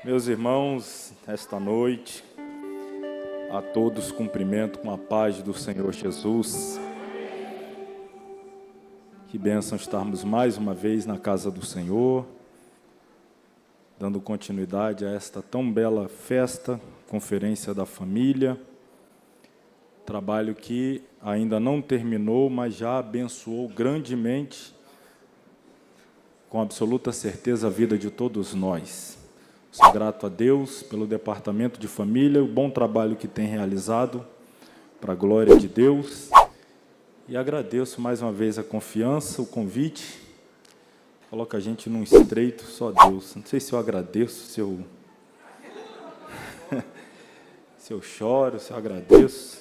Meus irmãos, esta noite, a todos cumprimento com a paz do Senhor Jesus. Que bênção estarmos mais uma vez na casa do Senhor, dando continuidade a esta tão bela festa, Conferência da Família. Trabalho que ainda não terminou, mas já abençoou grandemente, com absoluta certeza, a vida de todos nós. Sou grato a Deus pelo Departamento de Família, o bom trabalho que tem realizado, para a glória de Deus. E agradeço mais uma vez a confiança, o convite. Coloca a gente num estreito, só Deus. Não sei se eu agradeço, se eu choro, se eu agradeço.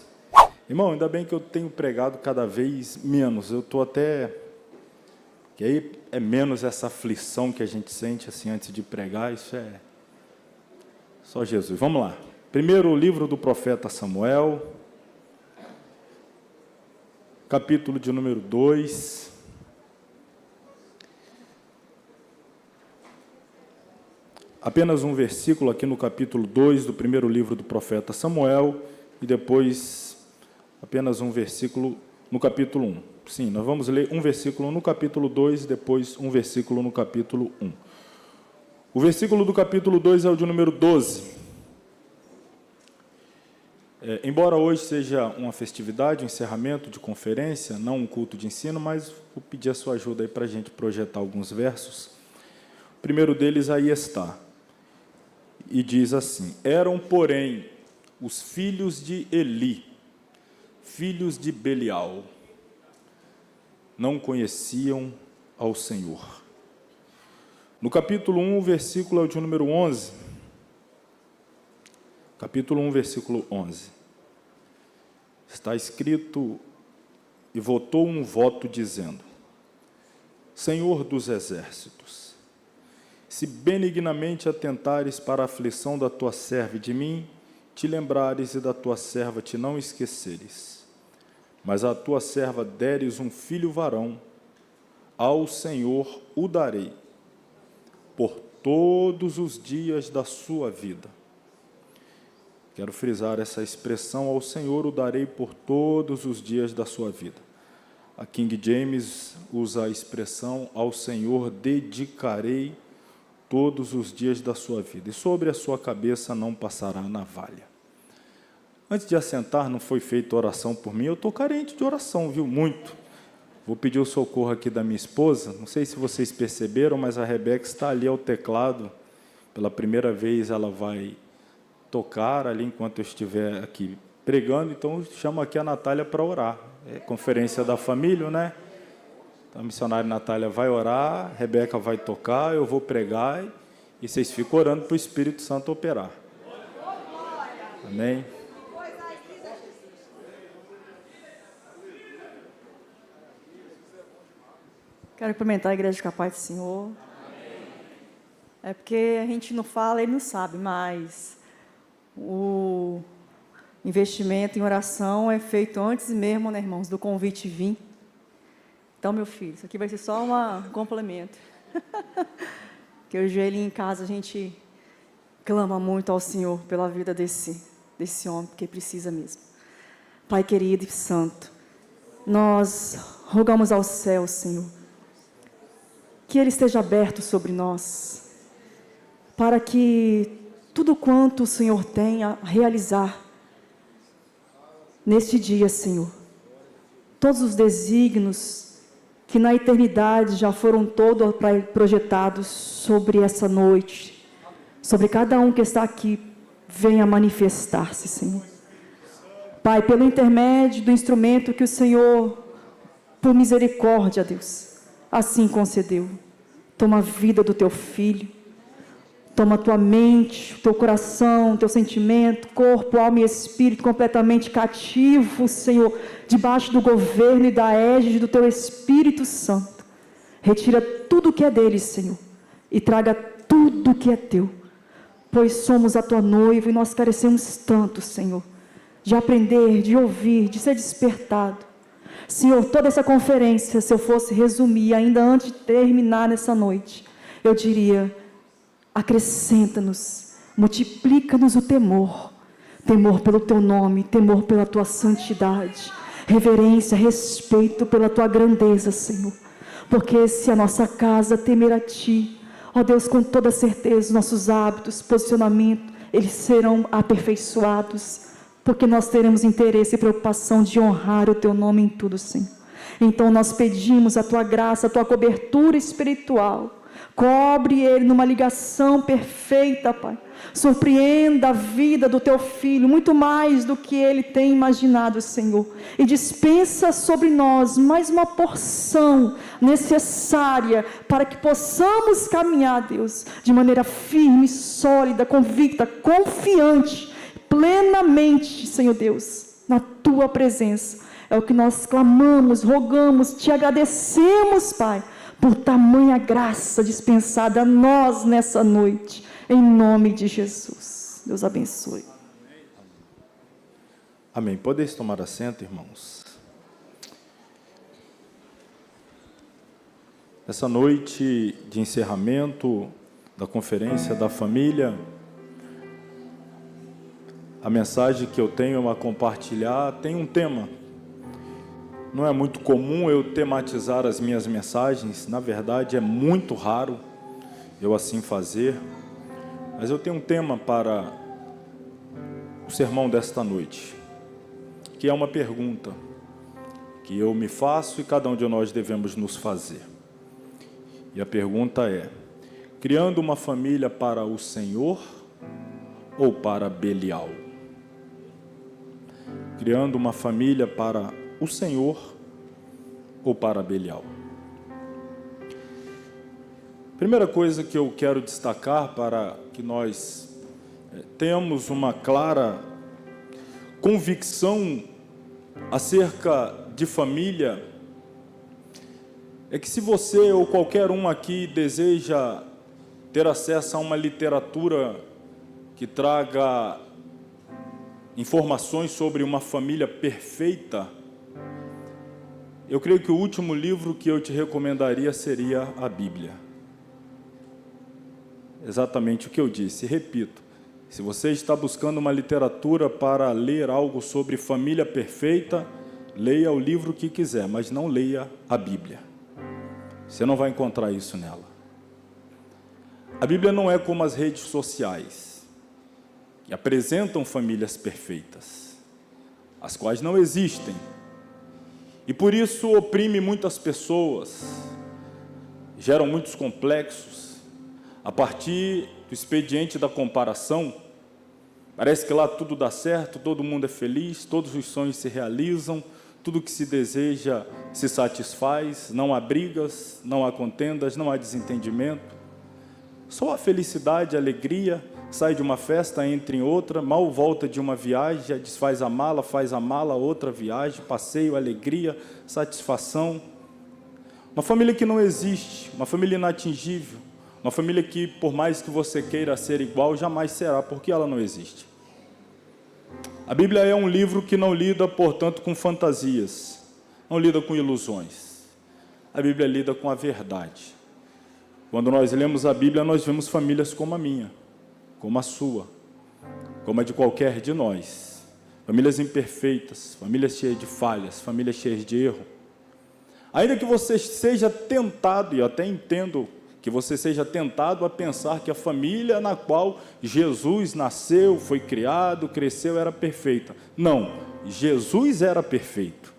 Irmão, ainda bem que eu tenho pregado cada vez menos. Eu estou até... que aí é menos essa aflição que a gente sente assim antes de pregar. Isso é só Jesus. Vamos lá. Primeiro livro do profeta Samuel, capítulo de número 2. Apenas um versículo aqui no capítulo 2 do primeiro livro do profeta Samuel, e depois apenas um versículo no capítulo 1. Sim, nós vamos ler um versículo no capítulo 2 e depois um versículo no capítulo 1. O versículo do capítulo 2 é o de número 12. Embora hoje seja uma festividade, um encerramento de conferência, não um culto de ensino, mas vou pedir a sua ajuda aí para a gente projetar alguns versos. O primeiro deles aí está, e diz assim: eram, porém, os filhos de Eli, filhos de Belial, não conheciam ao Senhor. No capítulo 1, o versículo é o de número 11. Capítulo 1, versículo 11. Está escrito: e votou um voto dizendo: Senhor dos exércitos, se benignamente atentares para a aflição da tua serva e de mim, te lembrares e da tua serva te não esqueceres, mas a tua serva deres um filho varão, ao Senhor o darei, por todos os dias da sua vida. Quero frisar essa expressão: ao Senhor o darei por todos os dias da sua vida. A King James usa a expressão: ao Senhor dedicarei todos os dias da sua vida, e sobre a sua cabeça não passará navalha. Antes de assentar, não foi feita oração por mim. Eu estou carente de oração, viu? Muito. Vou pedir o socorro aqui da minha esposa. Não sei se vocês perceberam, mas a Rebeca está ali ao teclado. Pela primeira vez ela vai tocar ali enquanto eu estiver aqui pregando. Então, eu chamo aqui a Natália para orar. É conferência da família, né? Então, a missionária Natália vai orar, a Rebeca vai tocar, eu vou pregar, e vocês ficam orando para o Espírito Santo operar. Amém? Quero cumprimentar a igreja com a paz do Senhor. É porque a gente não fala e não sabe, mas o investimento em oração é feito antes mesmo, né, irmãos, do convite vir. Então, meu filho, isso aqui vai ser só um complemento. Que hoje ele em casa a gente clama muito ao Senhor pela vida desse homem, porque precisa mesmo. Pai querido e santo, nós rogamos ao céu, Senhor, que Ele esteja aberto sobre nós, para que tudo quanto o Senhor tem a realizar neste dia, Senhor, todos os desígnios que na eternidade já foram todos projetados sobre essa noite, sobre cada um que está aqui, venha manifestar-se, Senhor. Pai, pelo intermédio do instrumento que o Senhor, por misericórdia, Deus, assim concedeu. Toma a vida do teu filho, toma a tua mente, o teu coração, o teu sentimento, corpo, alma e espírito completamente cativo, Senhor, debaixo do governo e da égide do teu Espírito Santo. Retira tudo que é dele, Senhor, e traga tudo que é teu, pois somos a tua noiva e nós carecemos tanto, Senhor, de aprender, de ouvir, de ser despertado. Senhor, toda essa conferência, se eu fosse resumir, ainda antes de terminar nessa noite, eu diria: acrescenta-nos multiplica-nos o temor, temor pelo teu nome, temor pela tua santidade, reverência, respeito pela tua grandeza, Senhor, porque se a nossa casa temer a ti, ó Deus, com toda certeza, nossos hábitos, posicionamento, eles serão aperfeiçoados, porque nós teremos interesse e preocupação de honrar o teu nome em tudo, Senhor. Então nós pedimos a tua graça, a tua cobertura espiritual, cobre ele numa ligação perfeita, Pai. Surpreenda a vida do teu filho, muito mais do que ele tem imaginado, Senhor. E dispensa sobre nós mais uma porção necessária para que possamos caminhar, Deus, de maneira firme, sólida, convicta, confiante, plenamente, Senhor Deus, na tua presença. É o que nós clamamos, rogamos, te agradecemos, Pai, por tamanha graça dispensada a nós nessa noite, em nome de Jesus. Deus abençoe. Amém. Podeis tomar assento, irmãos. Essa noite de encerramento da Conferência da Família, a mensagem que eu tenho a compartilhar tem um tema. Não é muito comum eu tematizar as minhas mensagens, na verdade é muito raro eu assim fazer, mas eu tenho um tema para o sermão desta noite, que é uma pergunta que eu me faço e cada um de nós devemos nos fazer. E a pergunta é: criando uma família para o Senhor ou para Belial? Criando uma família para o Senhor ou para Belial? Primeira coisa que eu quero destacar para que nós tenhamos uma clara convicção acerca de família é que se você ou qualquer um aqui deseja ter acesso a uma literatura que traga informações sobre uma família perfeita, eu creio que o último livro que eu te recomendaria seria a Bíblia. Exatamente o que eu disse, repito, se você está buscando uma literatura para ler algo sobre família perfeita, leia o livro que quiser, mas não leia a Bíblia. Você não vai encontrar isso nela. A Bíblia não é como as redes sociais, que apresentam famílias perfeitas, as quais não existem. E por isso oprime muitas pessoas, geram muitos complexos. A partir do expediente da comparação, parece que lá tudo dá certo, todo mundo é feliz, todos os sonhos se realizam, tudo que se deseja se satisfaz, não há brigas, não há contendas, não há desentendimento. Só a felicidade, a alegria, sai de uma festa, entra em outra, mal volta de uma viagem, já desfaz a mala, faz a mala, outra viagem, passeio, alegria, satisfação. Uma família que não existe, uma família inatingível, uma família que, por mais que você queira ser igual, jamais será, porque ela não existe. A Bíblia é um livro que não lida, portanto, com fantasias, não lida com ilusões. A Bíblia lida com a verdade. Quando nós lemos a Bíblia, nós vemos famílias como a minha, como a sua, como a de qualquer de nós. Famílias imperfeitas, famílias cheias de falhas, famílias cheias de erro. Ainda que você seja tentado, e eu até entendo que você seja tentado a pensar que a família na qual Jesus nasceu, foi criado, cresceu, era perfeita. Não, Jesus era perfeito.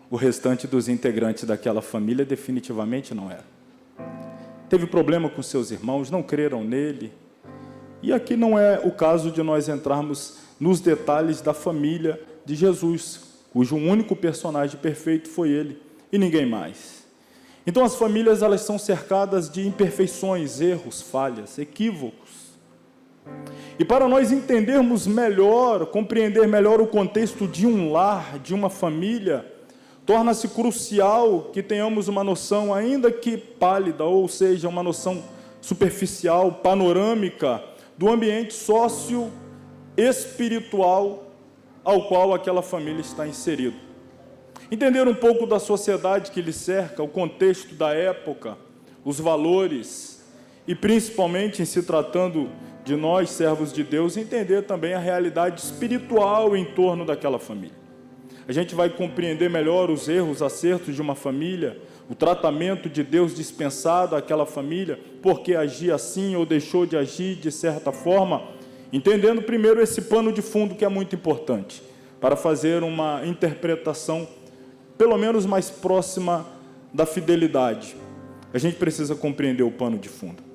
O restante dos integrantes daquela família definitivamente não era. Teve problema com seus irmãos, não creram nele. E aqui não é o caso de nós entrarmos nos detalhes da família de Jesus, cujo único personagem perfeito foi ele e ninguém mais. Então as famílias, elas são cercadas de imperfeições, erros, falhas, equívocos. E para nós entendermos melhor, compreender melhor o contexto de um lar, de uma família, torna-se crucial que tenhamos uma noção, ainda que pálida, ou seja, uma noção superficial, panorâmica, do ambiente sócio-espiritual ao qual aquela família está inserida. Entender um pouco da sociedade que lhe cerca, o contexto da época, os valores, e principalmente em se tratando de nós, servos de Deus, entender também a realidade espiritual em torno daquela família. A gente vai compreender melhor os erros, acertos de uma família, o tratamento de Deus dispensado àquela família, porque agia assim ou deixou de agir de certa forma, entendendo primeiro esse pano de fundo que é muito importante, para fazer uma interpretação pelo menos mais próxima da fidelidade. A gente precisa compreender o pano de fundo.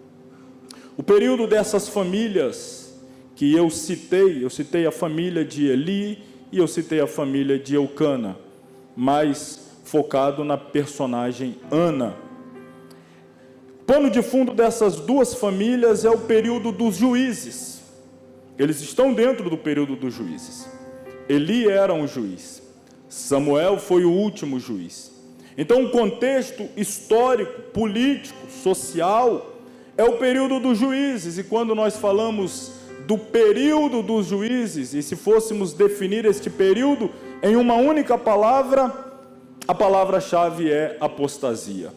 O período dessas famílias que eu citei a família de Eli e eu citei a família de Eucana, mais focado na personagem Ana. O pano de fundo dessas duas famílias é o período dos juízes. Eles estão dentro do período dos juízes. Eli era um juiz, Samuel foi o último juiz. Então, o contexto histórico, político, social, é o período dos juízes, e quando nós falamos do período dos juízes, e se fôssemos definir este período em uma única palavra, a palavra-chave é apostasia.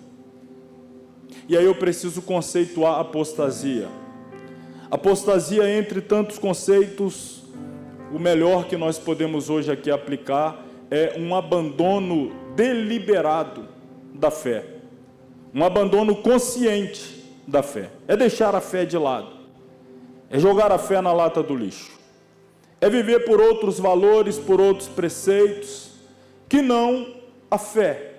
E aí eu preciso conceituar apostasia. Apostasia, entre tantos conceitos, o melhor que nós podemos hoje aqui aplicar é um abandono deliberado da fé, um abandono consciente da fé. É deixar a fé de lado, é jogar a fé na lata do lixo, é viver por outros valores, por outros preceitos, que não a fé,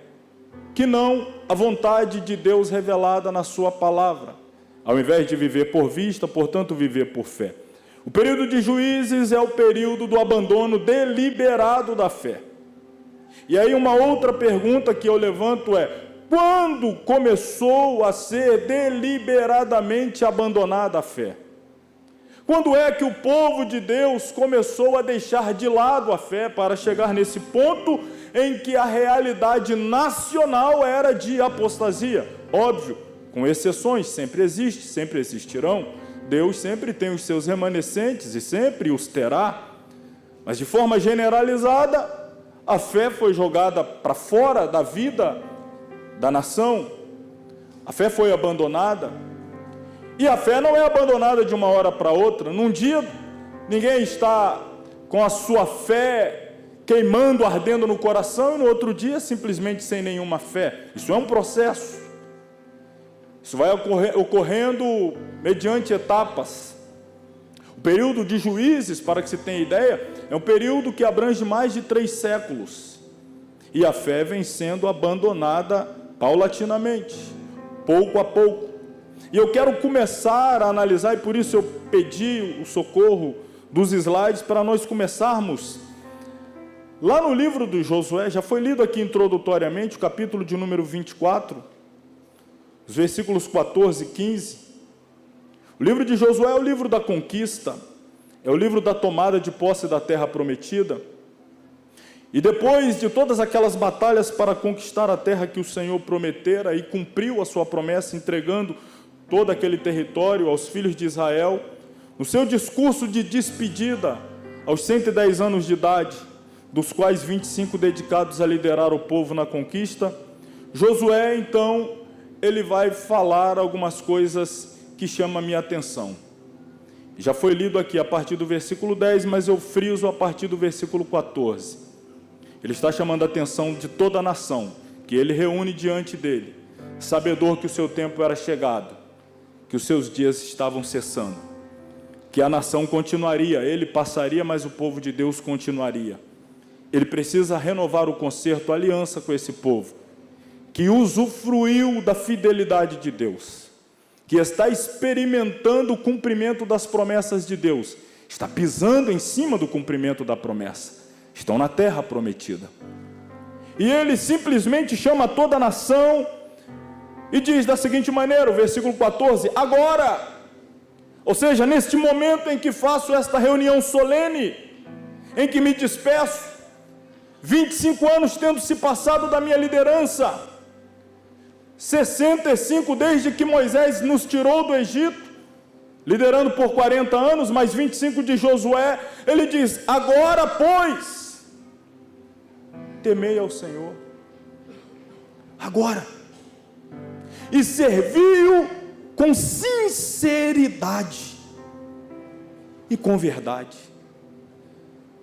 que não a vontade de Deus revelada na sua palavra, ao invés de viver por vista, portanto viver por fé. O período de juízes é o período do abandono deliberado da fé. E aí uma outra pergunta que eu levanto é: quando começou a ser deliberadamente abandonada a fé? Quando é que o povo de Deus começou a deixar de lado a fé para chegar nesse ponto em que a realidade nacional era de apostasia? Óbvio, com exceções, sempre existe, sempre existirão. Deus sempre tem os seus remanescentes e sempre os terá. Mas de forma generalizada, a fé foi jogada para fora da vida da nação, a fé foi abandonada, e a fé não é abandonada de uma hora para outra. Num dia, ninguém está com a sua fé queimando, ardendo no coração, e no outro dia, simplesmente sem nenhuma fé. Isso é um processo, isso vai ocorrendo mediante etapas. O período de juízes, para que se tenha ideia, é um período que abrange mais de 3 séculos, e a fé vem sendo abandonada paulatinamente, pouco a pouco. E eu quero começar a analisar, e por isso eu pedi o socorro dos slides para nós começarmos. Lá no livro do Josué, já foi lido aqui introdutoriamente, o capítulo de número 24, os versículos 14 e 15. O livro de Josué é o livro da conquista, é o livro da tomada de posse da terra prometida. E depois de todas aquelas batalhas para conquistar a terra que o Senhor prometera e cumpriu a sua promessa, entregando todo aquele território aos filhos de Israel, no seu discurso de despedida, aos 110 anos de idade, dos quais 25 dedicados a liderar o povo na conquista, Josué, então, ele vai falar algumas coisas que chamam a minha atenção. Já foi lido aqui a partir do versículo 10, mas eu friso a partir do versículo 14. Ele está chamando a atenção de toda a nação, que ele reúne diante dele, sabedor que o seu tempo era chegado, que os seus dias estavam cessando, que a nação continuaria, ele passaria, mas o povo de Deus continuaria. Ele precisa renovar o concerto, a aliança com esse povo, que usufruiu da fidelidade de Deus, que está experimentando o cumprimento das promessas de Deus, está pisando em cima do cumprimento da promessa, estão na terra prometida. E ele simplesmente chama toda a nação e diz da seguinte maneira, o versículo 14: agora, ou seja, neste momento em que faço esta reunião solene, em que me despeço, 25 anos tendo se passado da minha liderança, 65 desde que Moisés nos tirou do Egito, liderando por 40 anos, mais 25 de Josué, ele diz: agora, pois, temei ao Senhor, agora, e servi-o com sinceridade. e com verdade.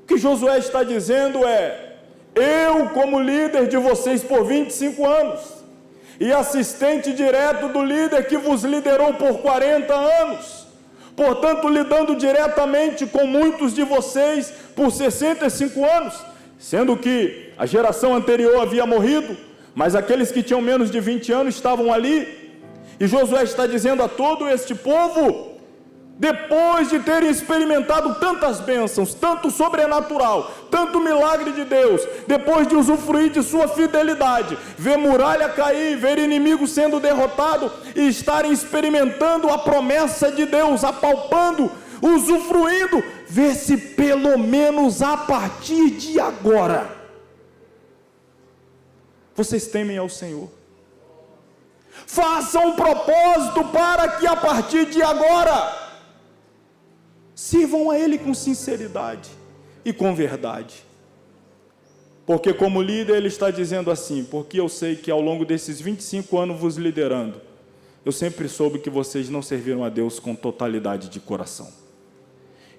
O que Josué está dizendo é: eu, como líder de vocês por 25 anos, e assistente direto do líder que vos liderou por 40 anos, portanto, lidando diretamente com muitos de vocês por 65 anos, sendo que a geração anterior havia morrido, mas aqueles que tinham menos de 20 anos estavam ali, e Josué está dizendo a todo este povo: depois de terem experimentado tantas bênçãos, tanto sobrenatural, tanto milagre de Deus, depois de usufruir de sua fidelidade, ver muralha cair, ver inimigo sendo derrotado, e estarem experimentando a promessa de Deus, apalpando, usufruindo, ver se pelo menos a partir de agora, vocês temem ao Senhor. Façam um propósito para que a partir de agora sirvam a Ele com sinceridade e com verdade. Porque como líder Ele está dizendo assim: porque eu sei que ao longo desses 25 anos vos liderando, eu sempre soube que vocês não serviram a Deus com totalidade de coração.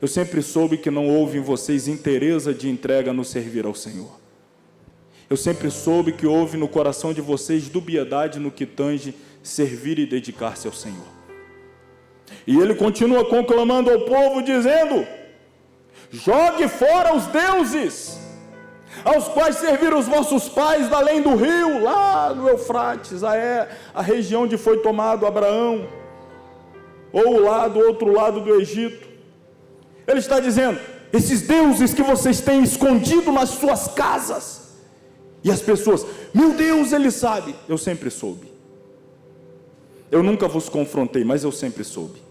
Eu sempre soube que não houve em vocês inteireza de entrega no servir ao Senhor. Eu sempre soube que houve no coração de vocês dubiedade no que tange servir e dedicar-se ao Senhor. E ele continua conclamando ao povo, dizendo: jogue fora os deuses, aos quais serviram os vossos pais da além do rio, lá no Eufrates, a região onde foi tomado Abraão, ou lá do outro lado do Egito. Ele está dizendo: esses deuses que vocês têm escondido nas suas casas, e as pessoas: meu Deus, Ele sabe. Eu sempre soube. Eu nunca vos confrontei, mas eu sempre soube.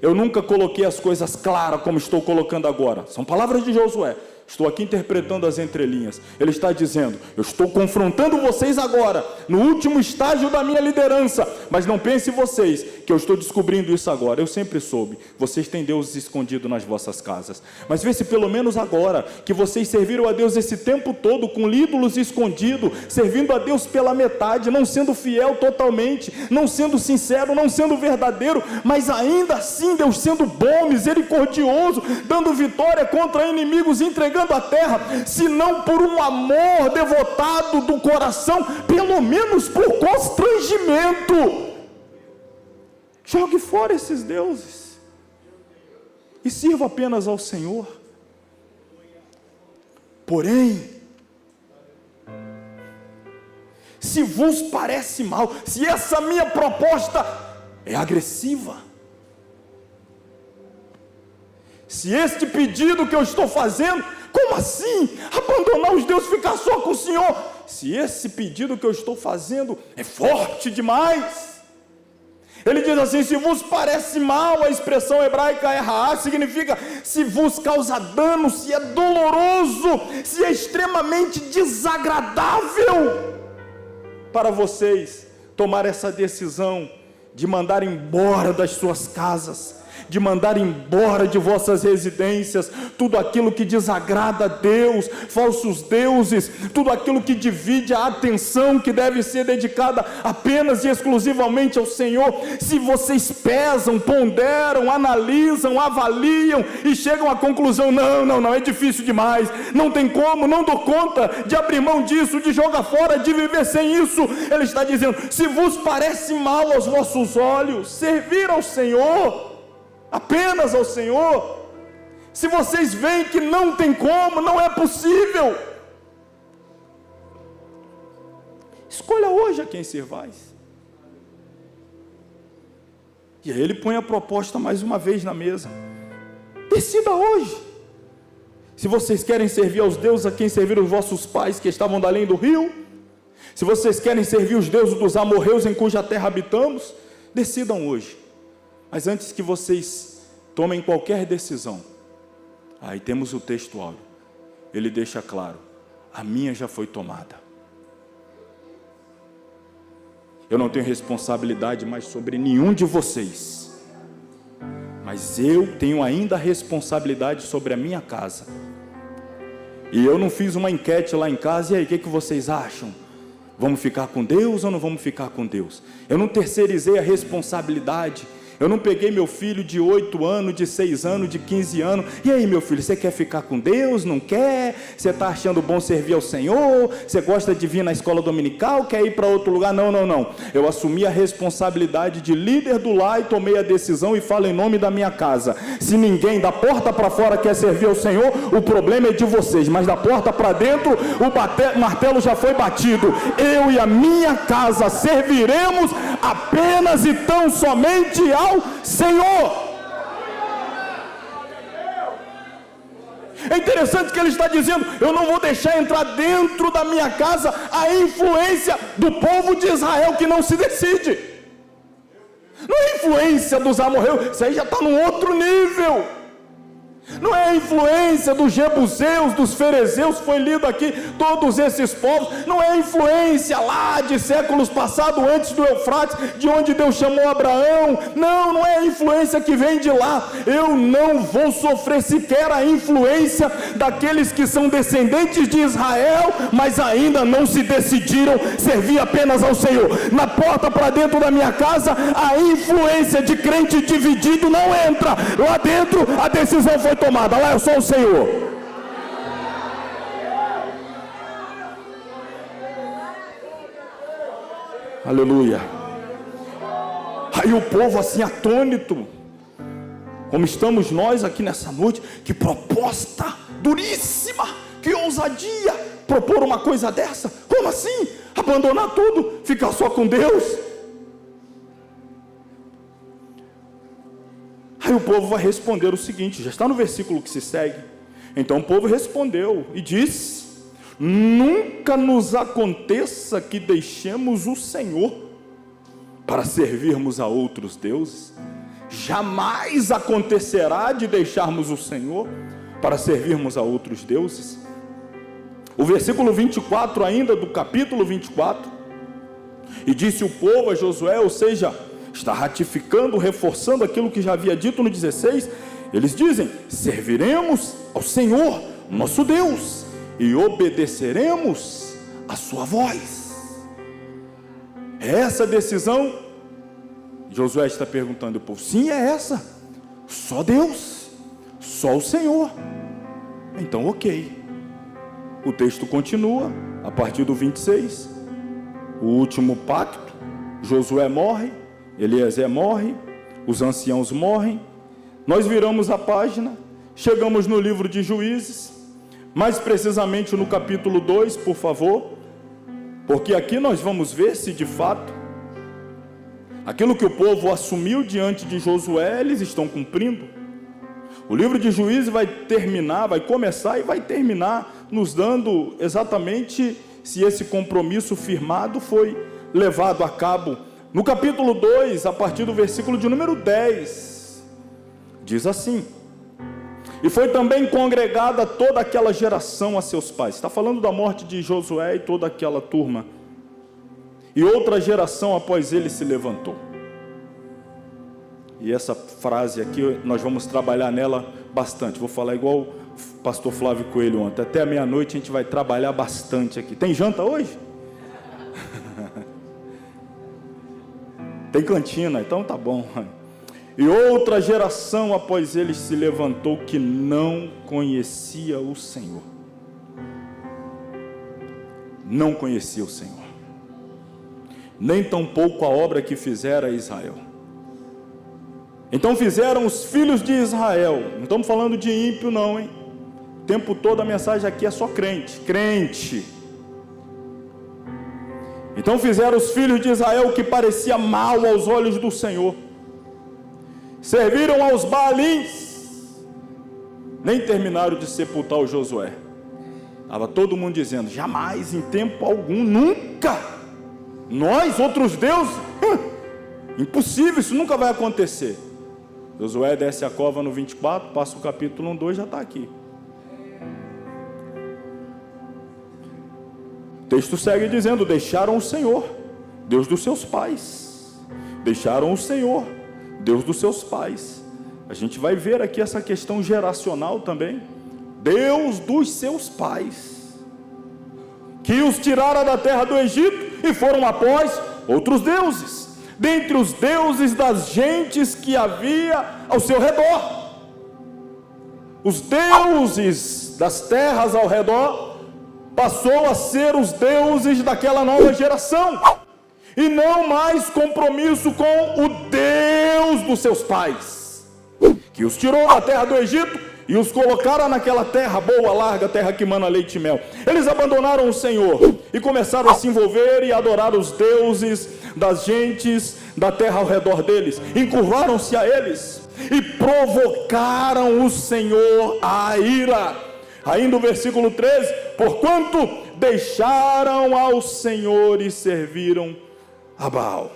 Eu nunca coloquei as coisas claras como estou colocando agora. São palavras de Josué. Estou aqui interpretando as entrelinhas. Ele está dizendo: eu estou confrontando vocês agora, no último estágio da minha liderança, mas não pensem vocês que eu estou descobrindo isso agora. Eu sempre soube. Vocês têm deuses escondidos nas vossas casas, mas vê se pelo menos agora, que vocês serviram a Deus esse tempo todo com ídolos escondidos, servindo a Deus pela metade, não sendo fiel totalmente, não sendo sincero, não sendo verdadeiro, mas ainda assim Deus sendo bom, misericordioso, dando vitória contra inimigos, entregando a terra, se não por um amor devotado do coração, pelo menos por constrangimento. Jogue fora esses deuses e sirva apenas ao Senhor. Porém, se vos parece mal, se essa minha proposta é agressiva, se este pedido que eu estou fazendo, como assim? Abandonar os deuses, ficar só com o Senhor? Se esse pedido que eu estou fazendo é forte demais, ele diz assim: se vos parece mal, a expressão hebraica erra, significa se vos causa dano, se é doloroso, se é extremamente desagradável para vocês tomar essa decisão de mandar embora das suas casas, de mandar embora de vossas residências tudo aquilo que desagrada a Deus, falsos deuses, tudo aquilo que divide a atenção que deve ser dedicada apenas e exclusivamente ao Senhor. Se vocês pesam, ponderam, analisam, avaliam e chegam à conclusão: não, é difícil demais, não tem como, não dou conta de abrir mão disso, de jogar fora, de viver sem isso, ele está dizendo: se vos parece mal aos vossos olhos servir ao Senhor, apenas ao Senhor, se vocês veem que não tem como, não é possível, escolha hoje a quem servais. E aí ele põe a proposta mais uma vez na mesa: decida hoje, se vocês querem servir aos deuses a quem serviram os vossos pais que estavam da além do rio, se vocês querem servir os deuses dos amorreus em cuja terra habitamos, decidam hoje. Mas antes que vocês tomem qualquer decisão, aí temos o texto áureo, ele deixa claro: a minha já foi tomada. Eu não tenho responsabilidade mais sobre nenhum de vocês, mas eu tenho ainda a responsabilidade sobre a minha casa. E eu não fiz uma enquete lá em casa: e aí, o que vocês acham? Vamos ficar com Deus ou não vamos ficar com Deus? Eu não terceirizei a responsabilidade, Eu não peguei meu filho de 8 anos, de 6 anos, de 15 anos. E aí, meu filho, você quer ficar com Deus? Não quer? Você está achando bom servir ao Senhor? Você gosta de vir na escola dominical? Quer ir para outro lugar? Não, não, não. Eu assumi a responsabilidade de líder do lar e tomei a decisão e falo em nome da minha casa. Se ninguém da porta para fora quer servir ao Senhor, o problema é de vocês. Mas da porta para dentro, o martelo já foi batido. Eu e a minha casa serviremos apenas e tão somente ao Senhor. É interessante que ele está dizendo: eu não vou deixar entrar dentro da minha casa a influência do povo de Israel que não se decide. Não é a influência dos amorreus, isso aí já está num outro nível. Não é a influência dos jebuseus, dos ferezeus, foi lido aqui, todos esses povos. Não é a influência lá de séculos passados, antes do Eufrates, de onde Deus chamou Abraão. Não, não é a influência que vem de lá. Eu não vou sofrer sequer a influência daqueles que são descendentes de Israel, mas ainda não se decidiram servir apenas ao Senhor. Na porta para dentro da minha casa, a influência de crente dividido não entra. Lá dentro a decisão foi tomada, lá eu sou o Senhor. Aleluia. Aí o povo assim atônito, como estamos nós aqui nessa noite. Que proposta duríssima, que ousadia propor uma coisa dessa. Como assim? Abandonar tudo, ficar só com Deus? Aí o povo vai responder o seguinte, já está no versículo que se segue. Então o povo respondeu e disse: nunca nos aconteça que deixemos o Senhor para servirmos a outros deuses. Jamais acontecerá de deixarmos o Senhor para servirmos a outros deuses. O versículo 24 ainda do capítulo 24: e disse o povo a Josué, ou seja, está ratificando, reforçando aquilo que já havia dito no 16. Eles dizem: serviremos ao Senhor, nosso Deus, e obedeceremos a sua voz. É essa a decisão? Josué está perguntando ao povo. Sim, é essa. Só Deus, só o Senhor. Então, ok. O texto continua, a partir do 26. O último pacto, Josué morre, Eliezer morre, os anciãos morrem. Nós viramos a página, chegamos no livro de Juízes, mais precisamente no capítulo 2, por favor, porque aqui nós vamos ver se de fato aquilo que o povo assumiu diante de Josué, eles estão cumprindo. O livro de Juízes vai terminar, vai começar e vai terminar nos dando exatamente se esse compromisso firmado foi levado a cabo. No capítulo 2, a partir do versículo de número 10, diz assim: e foi também congregada toda aquela geração a seus pais. Está falando da morte de Josué e toda aquela turma. E outra geração após ele se levantou. E essa frase aqui, nós vamos trabalhar nela bastante. Vou falar igual o pastor Flávio Coelho ontem. Até a meia-noite a gente vai trabalhar bastante aqui. Tem janta hoje? Tem cantina, então tá bom. E outra geração após eles se levantou que não conhecia o Senhor. Não conhecia o Senhor. Nem tampouco a obra que fizera Israel. Então fizeram os filhos de Israel. Não estamos falando de ímpio não, hein? O tempo todo a mensagem aqui é só crente. Crente. Então fizeram os filhos de Israel o que parecia mal aos olhos do Senhor. Serviram aos Baalins. Nem terminaram de sepultar o Josué. Estava todo mundo dizendo: jamais, em tempo algum, nunca. Nós, outros deuses, impossível, isso nunca vai acontecer. Josué desce a cova no 24, passa o capítulo 1, 2, já está aqui. O texto segue dizendo: deixaram o Senhor, Deus dos seus pais. Deixaram o Senhor, Deus dos seus pais. A gente vai ver aqui essa questão geracional também. Deus dos seus pais, que os tirara da terra do Egito e foram após outros deuses. dentre os deuses das gentes que havia ao seu redor. Os deuses das terras ao redor passou a ser os deuses daquela nova geração, e não mais compromisso com o Deus dos seus pais, que os tirou da terra do Egito e os colocaram naquela terra boa, larga, terra que mana leite e mel. Eles abandonaram o Senhor e começaram a se envolver e adorar os deuses das gentes da terra ao redor deles, encurvaram-se a eles e provocaram o Senhor à ira. Ainda o versículo 13: porquanto deixaram ao Senhor e serviram a Baal.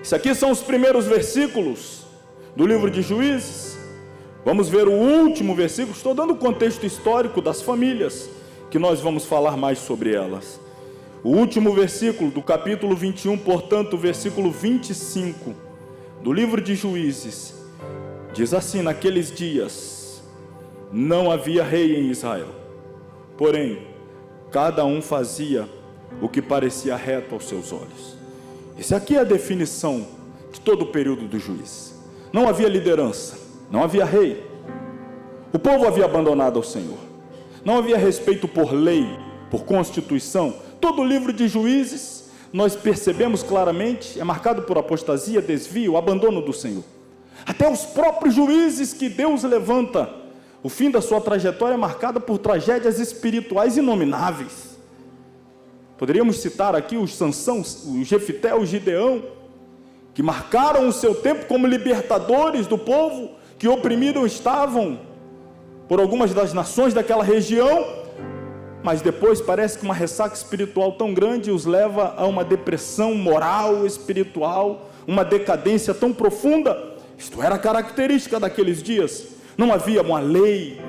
Isso aqui são os primeiros versículos do livro de Juízes. Vamos ver o último versículo. Estou dando o contexto histórico das famílias, que nós vamos falar mais sobre elas. O último versículo do capítulo 21, portanto, o versículo 25 do livro de Juízes, diz assim: naqueles dias não havia rei em Israel, porém cada um fazia o que parecia reto aos seus olhos. Essa aqui é a definição de todo o período do juiz. Não havia liderança, não havia rei, o povo havia abandonado ao Senhor, não havia respeito por lei, por constituição. Todo o livro de Juízes, nós percebemos claramente, é marcado por apostasia, desvio, abandono do Senhor. Até os próprios juízes que Deus levanta, o fim da sua trajetória é marcado por tragédias espirituais inomináveis. Poderíamos citar aqui os Sansão, o Jefité, o Gideão, que marcaram o seu tempo como libertadores do povo, que oprimiram estavam por algumas das nações daquela região, mas depois parece que uma ressaca espiritual tão grande os leva a uma depressão moral, espiritual, uma decadência tão profunda. Isto era a característica daqueles dias. Não havia uma lei,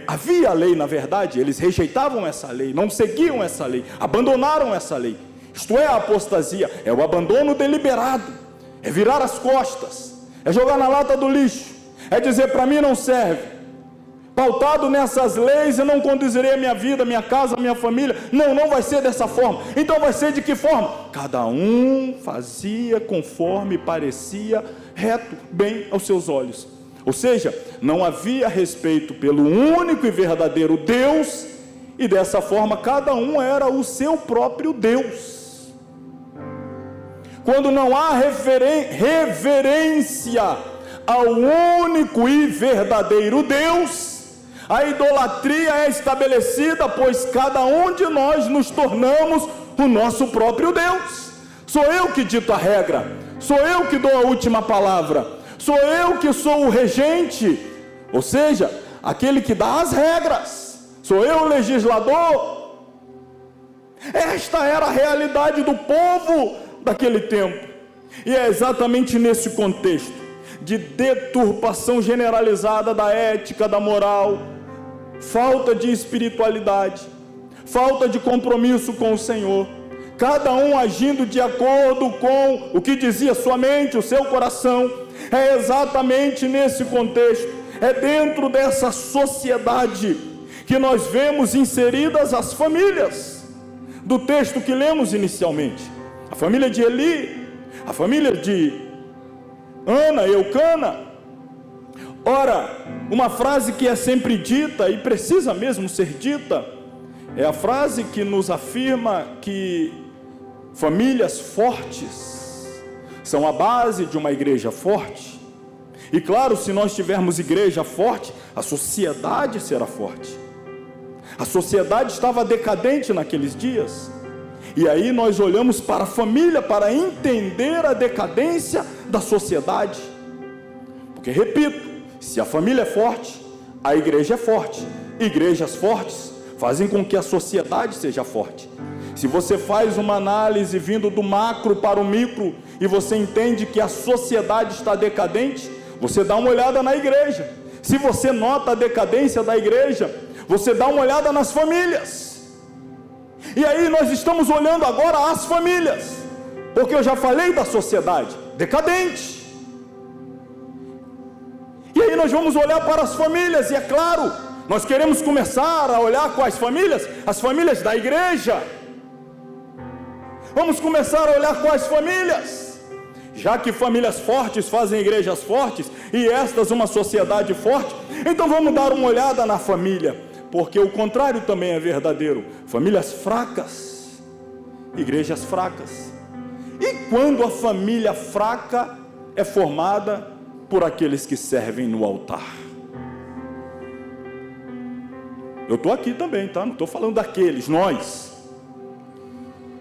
havia a lei na verdade, eles rejeitavam essa lei, não seguiam essa lei, abandonaram essa lei. Isto é a apostasia, é o abandono deliberado, é virar as costas, é jogar na lata do lixo, é dizer: para mim não serve. Pautado nessas leis, eu não conduzirei a minha vida, a minha casa, a minha família. Não vai ser dessa forma. Então vai ser de que forma? Cada um fazia conforme parecia reto, bem aos seus olhos. Ou seja, não havia respeito pelo único e verdadeiro Deus, e dessa forma cada um era o seu próprio Deus. Quando não há reverência ao único e verdadeiro Deus, a idolatria é estabelecida, pois cada um de nós nos tornamos o nosso próprio Deus. Sou eu que dito a regra, sou eu que dou a última palavra, sou eu que sou o regente, ou seja, aquele que dá as regras, sou eu o legislador. Esta era a realidade do povo daquele tempo, e é exatamente nesse contexto de deturpação generalizada da ética, da moral, falta de espiritualidade, falta de compromisso com o Senhor, cada um agindo de acordo com o que dizia sua mente, o seu coração. É exatamente nesse contexto, é dentro dessa sociedade que nós vemos inseridas as famílias do texto que lemos inicialmente. A família de Eli, a família de Ana, Eucana. Ora, uma frase que é sempre dita e precisa mesmo ser dita, é a frase que nos afirma que famílias fortes são a base de uma igreja forte. E claro, se nós tivermos igreja forte, a sociedade será forte. A sociedade estava decadente naqueles dias, e aí nós olhamos para a família para entender a decadência da sociedade. Porque, repito, se a família é forte, a igreja é forte. Igrejas fortes fazem com que a sociedade seja forte. Se você faz uma análise vindo do macro para o micro e você entende que a sociedade está decadente, você dá uma olhada na igreja. Se você nota a decadência da igreja, você dá uma olhada nas famílias. E aí nós estamos olhando agora as famílias, porque eu já falei da sociedade decadente. E aí nós vamos olhar para as famílias, e é claro, nós queremos começar a olhar quais famílias? As famílias da igreja. Vamos começar a olhar quais famílias. Já que famílias fortes fazem igrejas fortes, e estas uma sociedade forte, então vamos dar uma olhada na família, porque o contrário também é verdadeiro. Famílias fracas, igrejas fracas. E quando a família fraca é formada por aqueles que servem no altar? Eu estou aqui também, tá? Não estou falando daqueles, nós.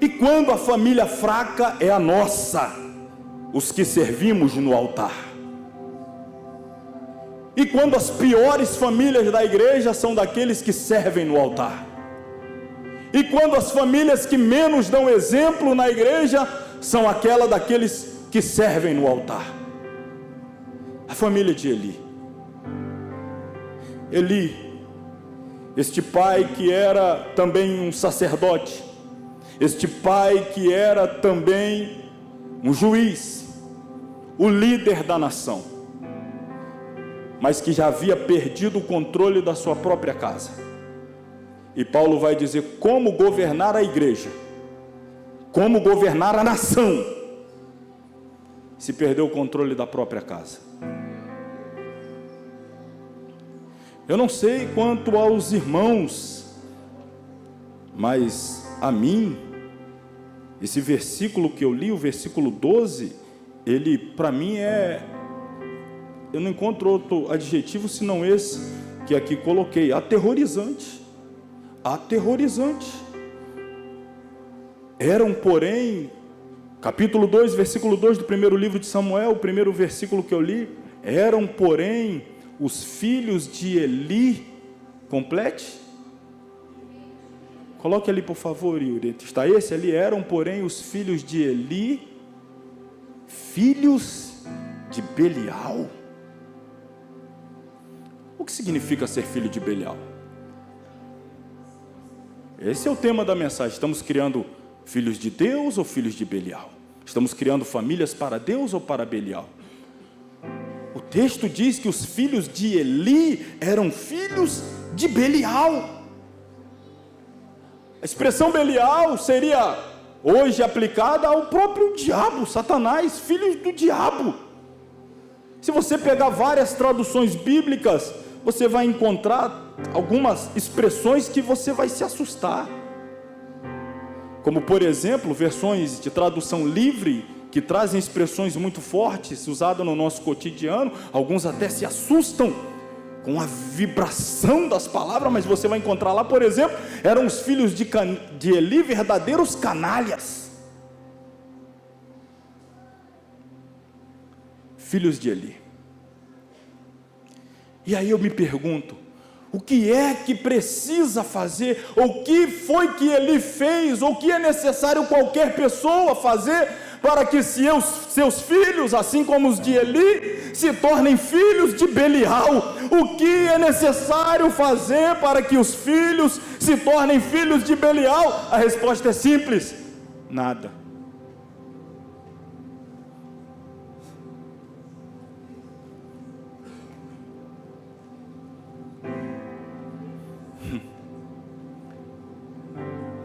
E quando a família fraca é a nossa, os que servimos no altar. E quando as piores famílias da igreja são daqueles que servem no altar. E quando as famílias que menos dão exemplo na igreja são aquela daqueles que servem no altar. A família de Eli. Eli, este pai que era também um sacerdote, este pai que era também um juiz, o líder da nação, mas que já havia perdido o controle da sua própria casa. E Paulo vai dizer como governar a igreja, como governar a nação, se perdeu o controle da própria casa. Eu não sei quanto aos irmãos, mas a mim, esse versículo que eu li, o versículo 12, ele para mim eu não encontro outro adjetivo senão esse que aqui coloquei, aterrorizante. Aterrorizante. Eram, porém, capítulo 2, versículo 2 do primeiro livro de Samuel, o primeiro versículo que eu li, eram, porém, os filhos de Eli. Complete? Coloque ali, por favor, Yuri. Está esse ali? Eram, porém, os filhos de Eli, filhos de Belial. O que significa ser filho de Belial? Esse é o tema da mensagem. Estamos criando filhos de Deus ou filhos de Belial? Estamos criando famílias para Deus ou para Belial? O texto diz que os filhos de Eli eram filhos de Belial. A expressão Belial seria hoje aplicada ao próprio diabo, Satanás, filhos do diabo. Se você pegar várias traduções bíblicas, você vai encontrar algumas expressões que você vai se assustar. Como, por exemplo, versões de tradução livre, que trazem expressões muito fortes, usadas no nosso cotidiano. Alguns até se assustam com a vibração das palavras, mas você vai encontrar lá, por exemplo, eram os filhos de Eli verdadeiros canalhas. Filhos de Eli. E aí eu me pergunto, o que é que precisa fazer, ou o que foi que Eli fez, ou o que é necessário qualquer pessoa fazer, para que seus filhos, assim como os de Eli, se tornem filhos de Belial? O que é necessário fazer para que os filhos se tornem filhos de Belial? A resposta é simples: nada.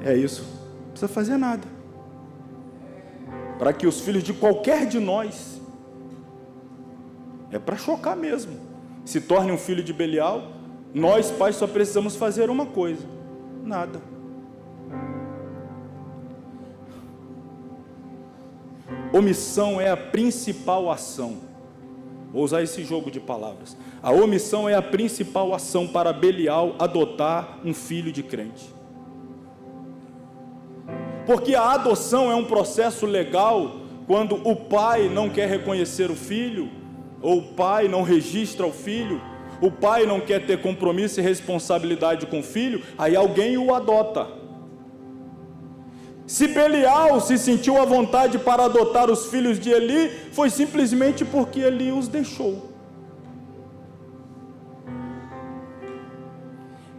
É isso, não precisa fazer nada. Para que os filhos de qualquer de nós, é para chocar mesmo, se tornem um filho de Belial, nós pais só precisamos fazer uma coisa: nada. Omissão é a principal ação. Vou usar esse jogo de palavras. A omissão é a principal ação para Belial adotar um filho de crente. Porque a adoção é um processo legal quando o pai não quer reconhecer o filho, ou o pai não registra o filho, o pai não quer ter compromisso e responsabilidade com o filho, aí alguém o adota. Se Belial se sentiu à vontade para adotar os filhos de Eli, foi simplesmente porque Eli os deixou.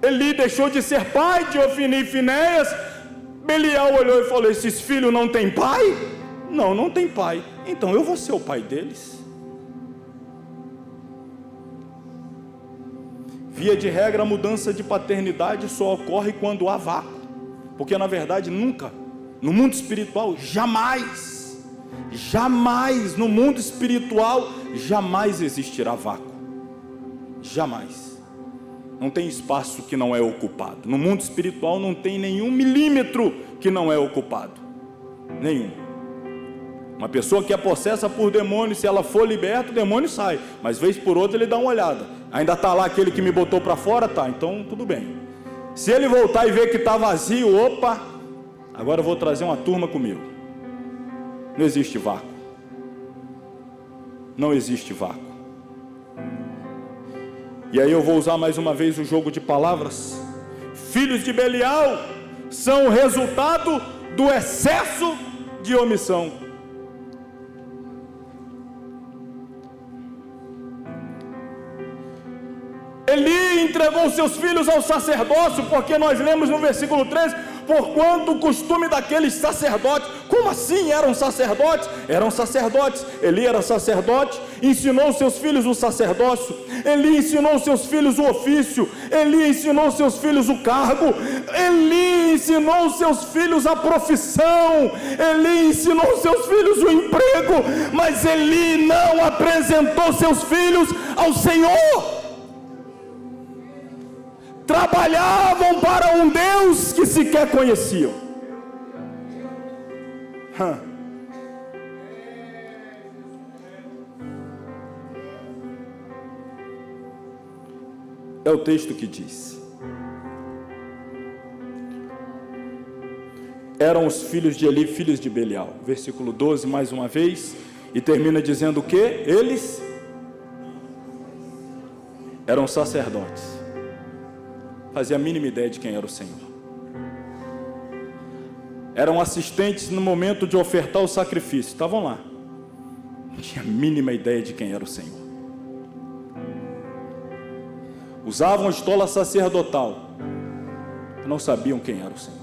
Eli deixou de ser pai de Ofni e Finéias. Belial olhou e falou: esses filhos não têm pai? Não, não tem pai. Então eu vou ser o pai deles. Via de regra, a mudança de paternidade só ocorre quando há vácuo, porque na verdade nunca No mundo espiritual, jamais, jamais, no mundo espiritual, jamais existirá vácuo. Jamais. Não tem espaço que não é ocupado. No mundo espiritual não tem nenhum milímetro que não é ocupado. Nenhum. Uma pessoa que é possessa por demônio, se ela for liberta, o demônio sai. Mas vez por outra ele dá uma olhada. Ainda está lá aquele que me botou para fora? Tá, então tudo bem. Se ele voltar e ver que está vazio, opa, agora eu vou trazer uma turma comigo. Não existe vácuo. Não existe vácuo. E aí eu vou usar mais uma vez o jogo de palavras. Filhos de Belial são o resultado do excesso de omissão. Eli entregou seus filhos ao sacerdócio, porque nós lemos no versículo 13, porquanto o costume daqueles sacerdotes. Como assim eram sacerdotes? Eram sacerdotes. Eli era sacerdote, ensinou seus filhos o sacerdócio. Eli ensinou seus filhos o ofício. Eli ensinou seus filhos o cargo. Eli ensinou seus filhos a profissão. Eli ensinou seus filhos o emprego. Mas Eli não apresentou seus filhos ao Senhor. Trabalhavam para um Deus que sequer conheciam. É o texto que diz: eram os filhos de Eli, filhos de Belial. Versículo 12, mais uma vez, e termina dizendo o quê? Eles eram sacerdotes. Fazia a mínima ideia de quem era o Senhor. Eram assistentes no momento de ofertar o sacrifício. Estavam lá. Não tinha a mínima ideia de quem era o Senhor. Usavam a estola sacerdotal. Não sabiam quem era o Senhor.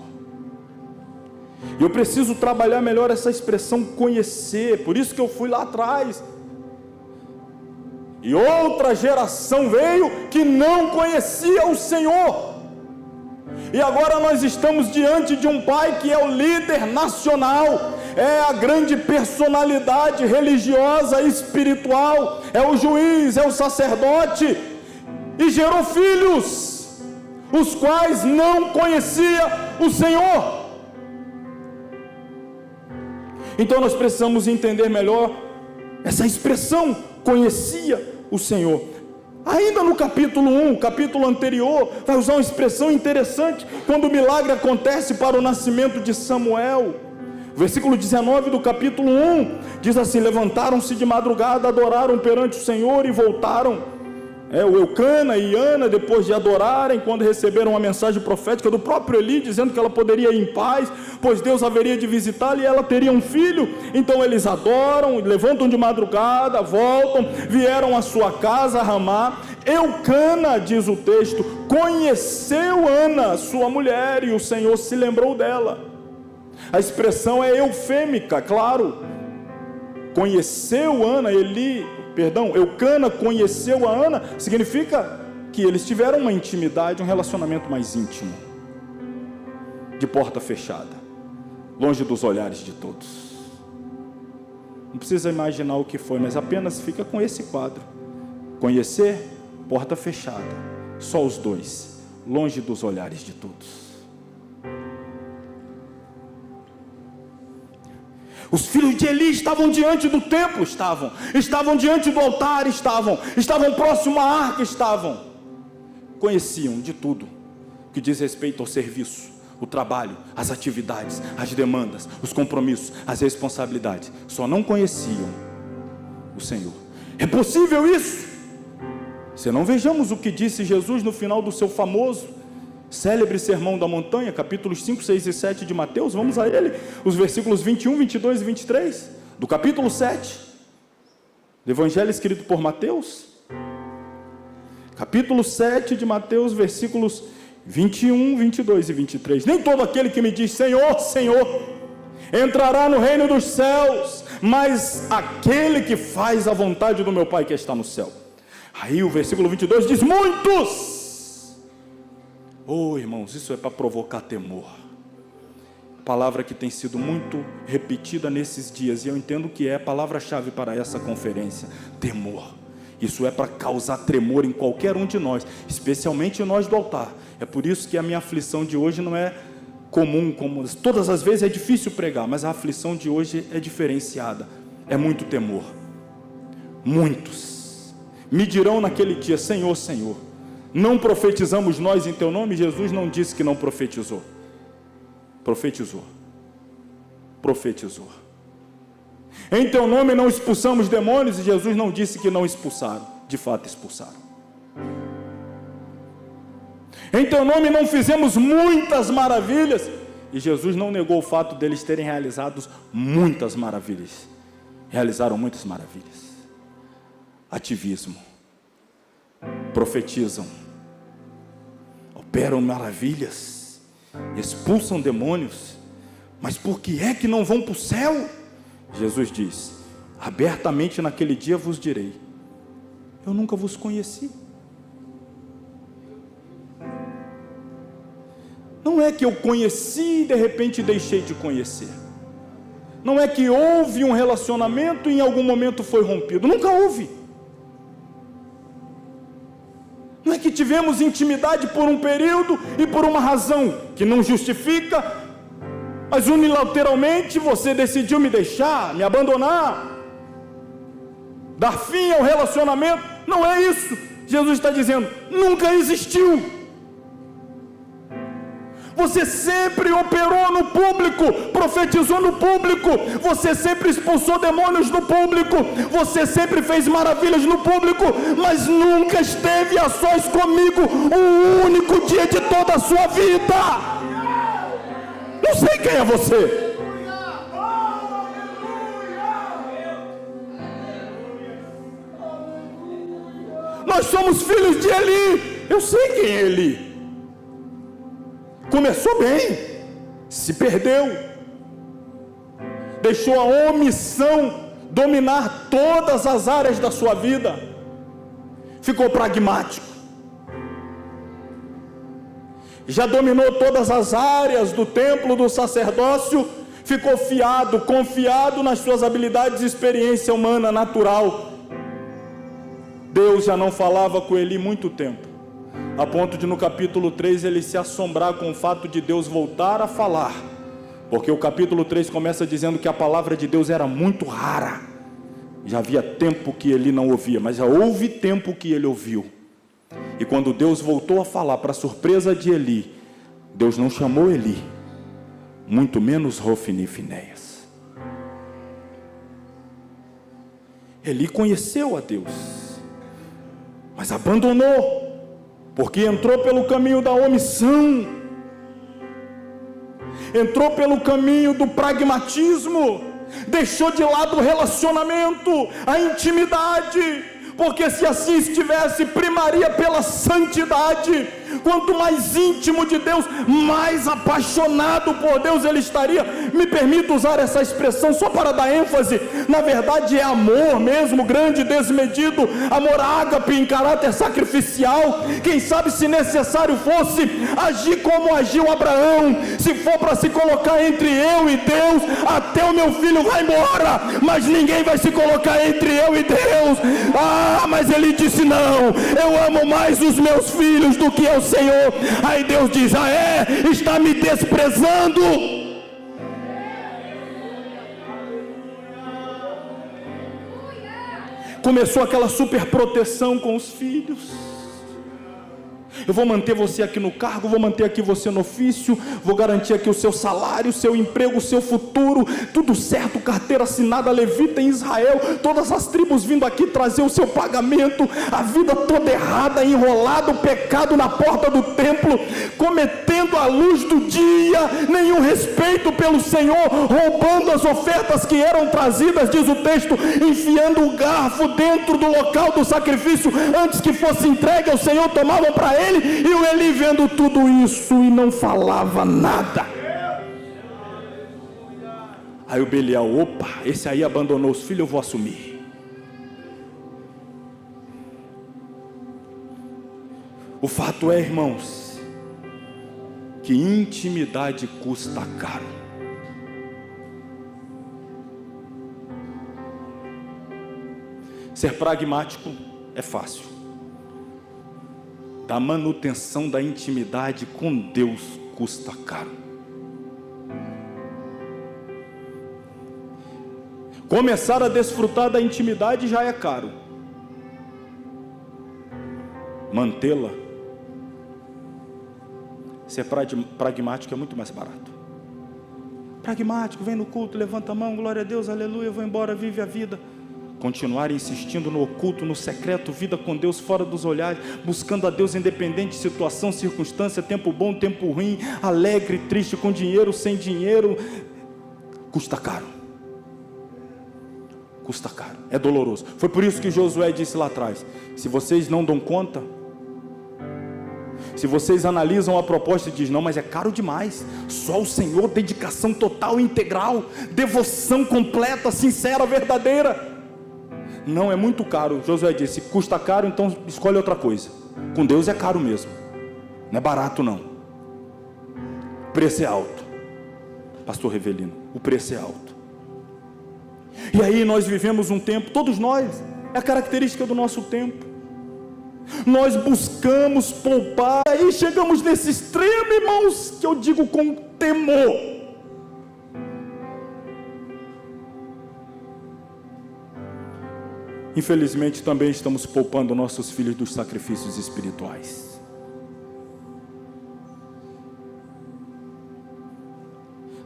E eu preciso trabalhar melhor essa expressão conhecer. Por isso que eu fui lá atrás. E outra geração veio que não conhecia o Senhor. E agora nós estamos diante de um pai que é o líder nacional, é a grande personalidade religiosa e espiritual, é o juiz, é o sacerdote, e gerou filhos, os quais não conhecia o Senhor. Então nós precisamos entender melhor essa expressão, conhecia o Senhor. Ainda no capítulo 1, capítulo anterior, vai usar uma expressão interessante, quando o milagre acontece para o nascimento de Samuel. Versículo 19 do capítulo 1, diz assim: levantaram-se de madrugada, adoraram perante o Senhor e voltaram. O Eucana e Ana, depois de adorarem, quando receberam uma mensagem profética do próprio Eli, dizendo que ela poderia ir em paz, pois Deus haveria de visitá-la e ela teria um filho. Então eles adoram, levantam de madrugada, voltam, vieram à sua casa, a Ramá. Eucana, diz o texto, conheceu Ana, sua mulher, e o Senhor se lembrou dela. A expressão é eufêmica, claro. Conheceu Ana, Eucana conheceu a Ana, significa que eles tiveram uma intimidade, um relacionamento mais íntimo, de porta fechada, longe dos olhares de todos. Não precisa imaginar o que foi, mas apenas fica com esse quadro: conhecer, porta fechada, só os dois, longe dos olhares de todos. Os filhos de Eli estavam diante do templo, estavam diante do altar, estavam próximo à arca, conheciam de tudo que diz respeito ao serviço, o trabalho, as atividades, as demandas, os compromissos, as responsabilidades. Só não conheciam o Senhor. É possível isso? Se não, vejamos o que disse Jesus no final do seu famoso, célebre sermão da montanha, capítulos 5, 6 e 7 de Mateus. Vamos a ele, os versículos 21, 22 e 23 do capítulo 7 do evangelho escrito por Mateus, capítulo 7 de Mateus, versículos 21, 22 e 23. Nem todo aquele que me diz Senhor, Senhor, entrará no reino dos céus, mas aquele que faz a vontade do meu Pai que está no céu. Aí o versículo 22 diz: muitos. Irmãos, isso é para provocar temor, palavra que tem sido muito repetida nesses dias, e eu entendo que é a palavra-chave para essa conferência: temor. Isso é para causar tremor em qualquer um de nós, especialmente nós do altar. É por isso que a minha aflição de hoje não é comum, como todas as vezes é difícil pregar, mas a aflição de hoje é diferenciada. É muito temor. Muitos me dirão naquele dia: Senhor, Senhor, não profetizamos nós em teu nome? Jesus não disse que não profetizou. Profetizou. Profetizou. Em teu nome não expulsamos demônios? E Jesus não disse que não expulsaram. De fato expulsaram. Em teu nome não fizemos muitas maravilhas? E Jesus não negou o fato deles terem realizado muitas maravilhas. Realizaram muitas maravilhas. Ativismo. Profetizam. Operam maravilhas. Expulsam demônios. Mas por que é que não vão para o céu? Jesus diz: abertamente naquele dia vos direi: eu nunca vos conheci. Não é que eu conheci e de repente deixei de conhecer. Não é que houve um relacionamento e em algum momento foi rompido. Nunca houve. Não é que tivemos intimidade por um período e por uma razão que não justifica, mas unilateralmente você decidiu me deixar, me abandonar, dar fim ao relacionamento. Não é isso. Jesus está dizendo: nunca existiu. Você sempre operou no público, profetizou no público, você sempre expulsou demônios no público, você sempre fez maravilhas no público, mas nunca esteve a sós comigo um único dia de toda a sua vida. Não sei quem é você. Nós somos filhos de Eli. Eu sei quem é Eli. Começou bem, se perdeu, deixou a omissão dominar todas as áreas da sua vida, ficou pragmático, já dominou todas as áreas do templo, do sacerdócio, ficou confiado nas suas habilidades e experiência humana, natural. Deus já não falava com Eli muito tempo, a ponto de no capítulo 3 ele se assombrar com o fato de Deus voltar a falar, porque o capítulo 3 começa dizendo que a palavra de Deus era muito rara. Já havia tempo que ele não ouvia, mas já houve tempo que ele ouviu. E quando Deus voltou a falar, para surpresa de Eli, Deus não chamou Eli, muito menos Hofni e Finéias. Eli conheceu a Deus, mas abandonou, porque entrou pelo caminho da omissão, entrou pelo caminho do pragmatismo, deixou de lado o relacionamento, a intimidade, porque se assim estivesse, primaria pela santidade. Quanto mais íntimo de Deus, mais apaixonado por Deus ele estaria. Me permito usar essa expressão só para dar ênfase. Na verdade é amor mesmo, grande, desmedido, amor ágape em caráter sacrificial. Quem sabe, se necessário fosse, agir como agiu Abraão. Se for para se colocar entre eu e Deus, até o meu filho vai embora, mas ninguém vai se colocar entre eu e Deus. Mas ele disse: não, eu amo mais os meus filhos do que ao Senhor. Aí Deus diz: está me desprezando? Começou aquela super proteção com os filhos. Eu vou manter você aqui no cargo, vou manter aqui você no ofício, vou garantir aqui o seu salário, o seu emprego, o seu futuro, tudo certo, carteira assinada, levita em Israel, todas as tribos vindo aqui trazer o seu pagamento, a vida toda errada, enrolado, pecado na porta do templo, cometendo à luz do dia, nenhum respeito pelo Senhor, roubando as ofertas que eram trazidas, diz o texto, enfiando o garfo dentro do local do sacrifício, antes que fosse entregue ao Senhor, tomavam para ele. E o Eli vendo tudo isso e não falava nada. Aí o Belial: opa, esse aí abandonou os filhos, eu vou assumir. O fato é, irmãos, que intimidade custa caro. Ser pragmático é fácil. Da manutenção da intimidade com Deus custa caro. Começar a desfrutar da intimidade já é caro. Mantê-la, ser pragmático é muito mais barato. Pragmático, vem no culto, levanta a mão, glória a Deus, aleluia, vou embora, vive a vida. Continuar insistindo no oculto, no secreto, vida com Deus fora dos olhares, buscando a Deus independente de situação, circunstância, tempo bom, tempo ruim, alegre, triste, com dinheiro, sem dinheiro, custa caro. Custa caro, é doloroso. Foi por isso que Josué disse lá atrás: se vocês não dão conta, se vocês analisam a proposta e dizem, não, mas é caro demais, só o Senhor, dedicação total, integral, devoção completa, sincera, verdadeira. Não, é muito caro. Josué disse, custa caro, então escolhe outra coisa. Com Deus é caro mesmo, não é barato não. O preço é alto. Pastor Revelino, o preço é alto. E aí nós vivemos um tempo, todos nós, é a característica do nosso tempo. Nós buscamos poupar, aí chegamos nesse extremo, irmãos, que eu digo com temor. Infelizmente também estamos poupando nossos filhos dos sacrifícios espirituais.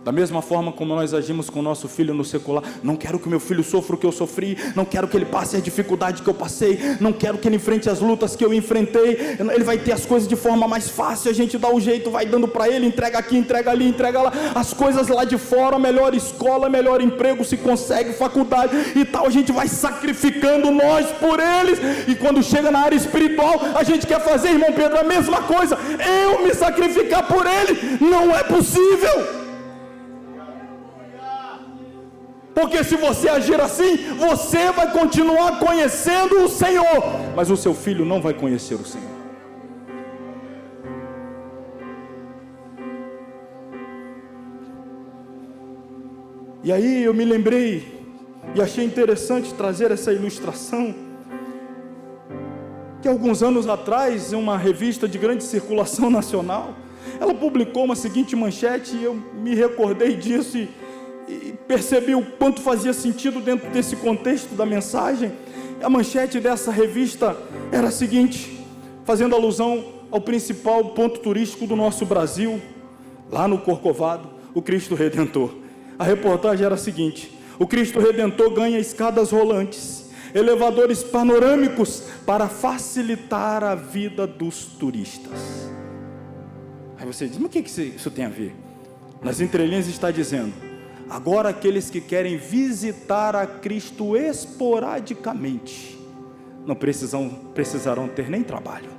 Da mesma forma como nós agimos com o nosso filho no secular, não quero que meu filho sofra o que eu sofri, não quero que ele passe a dificuldade que eu passei, não quero que ele enfrente as lutas que eu enfrentei, ele vai ter as coisas de forma mais fácil, a gente dá o jeito, vai dando para ele, entrega aqui, entrega ali, entrega lá, as coisas lá de fora, melhor escola, melhor emprego, se consegue, faculdade e tal, a gente vai sacrificando nós por eles, e quando chega na área espiritual, a gente quer fazer, irmão Pedro, a mesma coisa, eu me sacrificar por ele, não é possível. Porque se você agir assim, você vai continuar conhecendo o Senhor, mas o seu filho não vai conhecer o Senhor. E aí eu me lembrei e achei interessante trazer essa ilustração, que alguns anos atrás, em uma revista de grande circulação nacional, ela publicou uma seguinte manchete, e eu me recordei disso e percebi o quanto fazia sentido dentro desse contexto da mensagem. A manchete dessa revista era a seguinte, fazendo alusão ao principal ponto turístico do nosso Brasil, lá no Corcovado, o Cristo Redentor. A reportagem era a seguinte: o Cristo Redentor ganha escadas rolantes, elevadores panorâmicos para facilitar a vida dos turistas. Aí você diz, mas o que isso tem a ver? Nas entrelinhas está dizendo, agora aqueles que querem visitar a Cristo esporadicamente, não precisarão ter nem trabalho.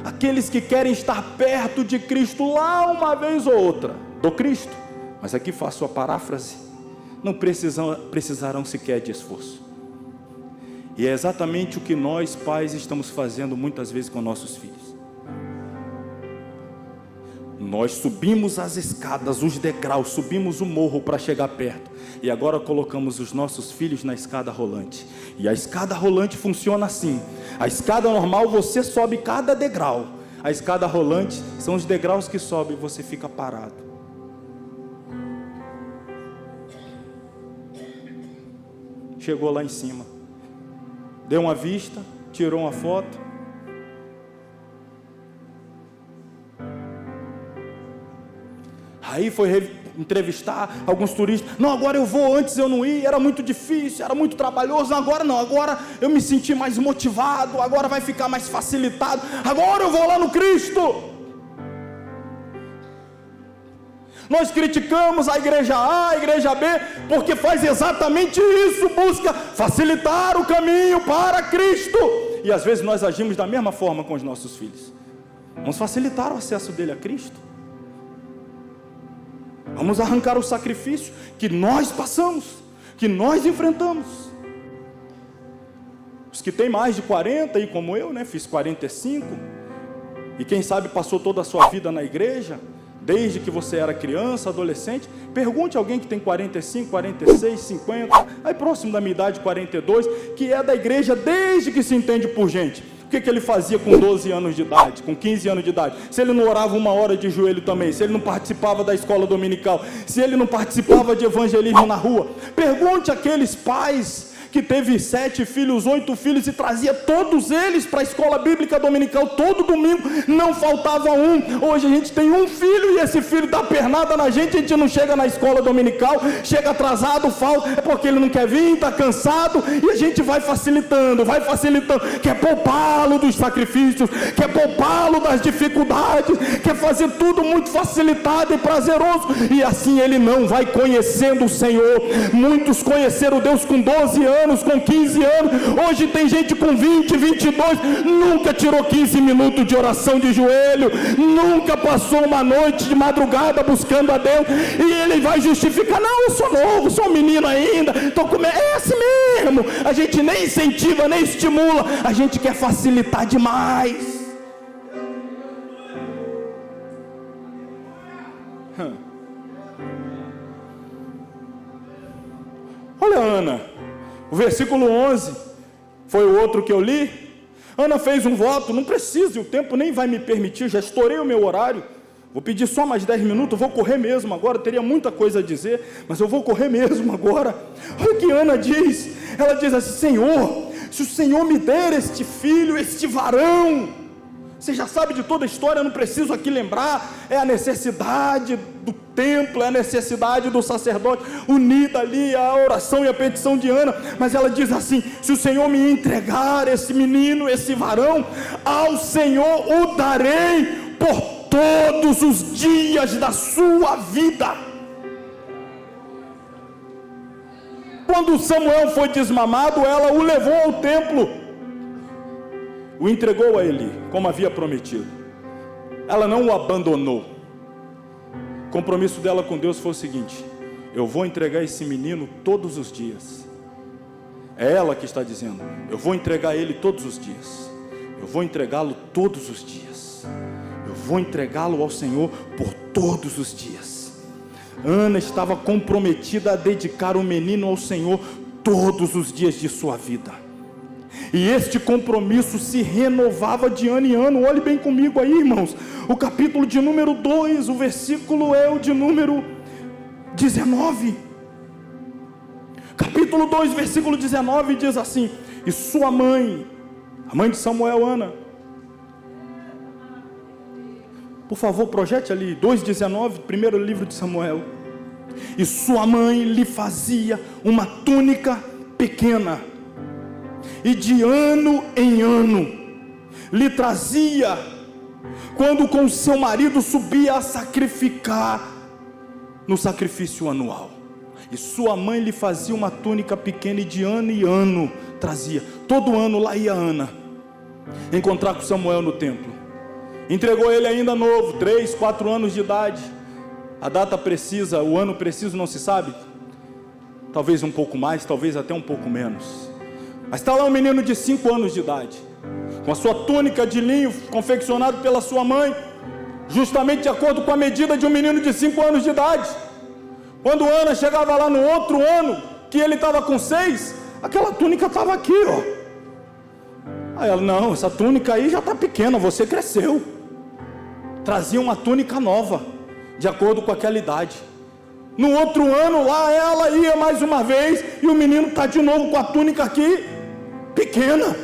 Aqueles que querem estar perto de Cristo lá uma vez ou outra, do Cristo, mas aqui faço a paráfrase, não precisarão sequer de esforço. E é exatamente o que nós pais estamos fazendo muitas vezes com nossos filhos. Nós subimos as escadas, os degraus, subimos o morro para chegar perto, e agora colocamos os nossos filhos na escada rolante. E a escada rolante funciona assim: a escada normal você sobe cada degrau, a escada rolante são os degraus que sobem e você fica parado. Chegou lá em cima, deu uma vista, tirou uma foto. Aí foi entrevistar alguns turistas. Não, agora eu vou, antes eu não ia, era muito difícil, era muito trabalhoso. Agora não, agora eu me senti mais motivado, agora vai ficar mais facilitado. Agora eu vou lá no Cristo. Nós criticamos a igreja A, a igreja B, porque faz exatamente isso, busca facilitar o caminho para Cristo. E às vezes nós agimos da mesma forma com os nossos filhos. Vamos facilitar o acesso dele a Cristo. Vamos arrancar o sacrifício que nós passamos, que nós enfrentamos. Os que têm mais de 40, e como eu, fiz 45, e quem sabe passou toda a sua vida na igreja, desde que você era criança, adolescente. Pergunte a alguém que tem 45, 46, 50, aí próximo da minha idade, 42, que é da igreja desde que se entende por gente. O que ele fazia com 12 anos de idade, com 15 anos de idade? Se ele não orava 1 hora de joelho também, se ele não participava da escola dominical, se ele não participava de evangelismo na rua. Pergunte àqueles pais que teve 7 filhos, 8 filhos e trazia todos eles para a escola bíblica dominical todo domingo, não faltava um. Hoje a gente tem um filho e esse filho dá pernada na gente, a gente não chega na escola dominical, chega atrasado, falta, é porque ele não quer vir, está cansado, e a gente vai facilitando, quer poupá-lo dos sacrifícios, quer poupá-lo das dificuldades, quer fazer tudo muito facilitado e prazeroso, e assim ele não vai conhecendo o Senhor. Muitos conheceram Deus com 12 anos, com 15 anos, hoje tem gente com 20, 22, nunca tirou 15 minutos de oração de joelho, nunca passou uma noite de madrugada buscando a Deus, e ele vai justificar, não, eu sou novo, sou um menino ainda, é assim mesmo. A gente nem incentiva, nem estimula, a gente quer facilitar demais. Olha a Ana, o versículo 11, foi o outro que eu li. Ana fez um voto, não precisa, o tempo nem vai me permitir, já estourei o meu horário, vou pedir só mais 10 minutos, vou correr mesmo agora, teria muita coisa a dizer, mas eu vou correr mesmo agora. Olha o que Ana diz, ela diz assim: Senhor, se o Senhor me der este filho, este varão, você já sabe de toda a história, eu não preciso aqui lembrar, é a necessidade do templo, é a necessidade do sacerdote, unida ali a oração e a petição de Ana, mas ela diz assim: se o Senhor me entregar esse menino, esse varão, ao Senhor o darei por todos os dias da sua vida. Quando Samuel foi desmamado, ela o levou ao templo, o entregou a Eli, como havia prometido. Ela não o abandonou. O compromisso dela com Deus foi o seguinte: eu vou entregar esse menino todos os dias. É ela que está dizendo: eu vou entregar ele todos os dias, eu vou entregá-lo todos os dias, eu vou entregá-lo ao Senhor por todos os dias. Ana estava comprometida a dedicar o menino ao Senhor todos os dias de sua vida. E este compromisso se renovava de ano em ano. Olhe bem comigo aí, irmãos, o capítulo de número 2, o versículo é o de número 19. Capítulo 2, versículo 19 diz assim: e sua mãe, a mãe de Samuel, Ana, por favor, projete ali, 2,19, primeiro livro de Samuel. E sua mãe lhe fazia uma túnica pequena, e de ano em ano lhe trazia, quando com seu marido subia a sacrificar no sacrifício anual. E sua mãe lhe fazia uma túnica pequena, e de ano em ano trazia. Todo ano lá ia Ana encontrar com Samuel no templo. Entregou ele ainda novo, 3, 4 anos de idade. A data precisa, o ano preciso não se sabe, talvez um pouco mais, talvez até um pouco menos. Mas está lá um menino de 5 anos de idade, com a sua túnica de linho, confeccionado pela sua mãe, justamente de acordo com a medida de um menino de 5 anos de idade. Quando Ana chegava lá no outro ano, que ele estava com 6, aquela túnica estava aqui, ó. Aí ela: não, essa túnica aí já está pequena, você cresceu. Trazia uma túnica nova, de acordo com aquela idade. No outro ano lá, ela ia mais uma vez, e o menino está de novo com a túnica aqui, pequena.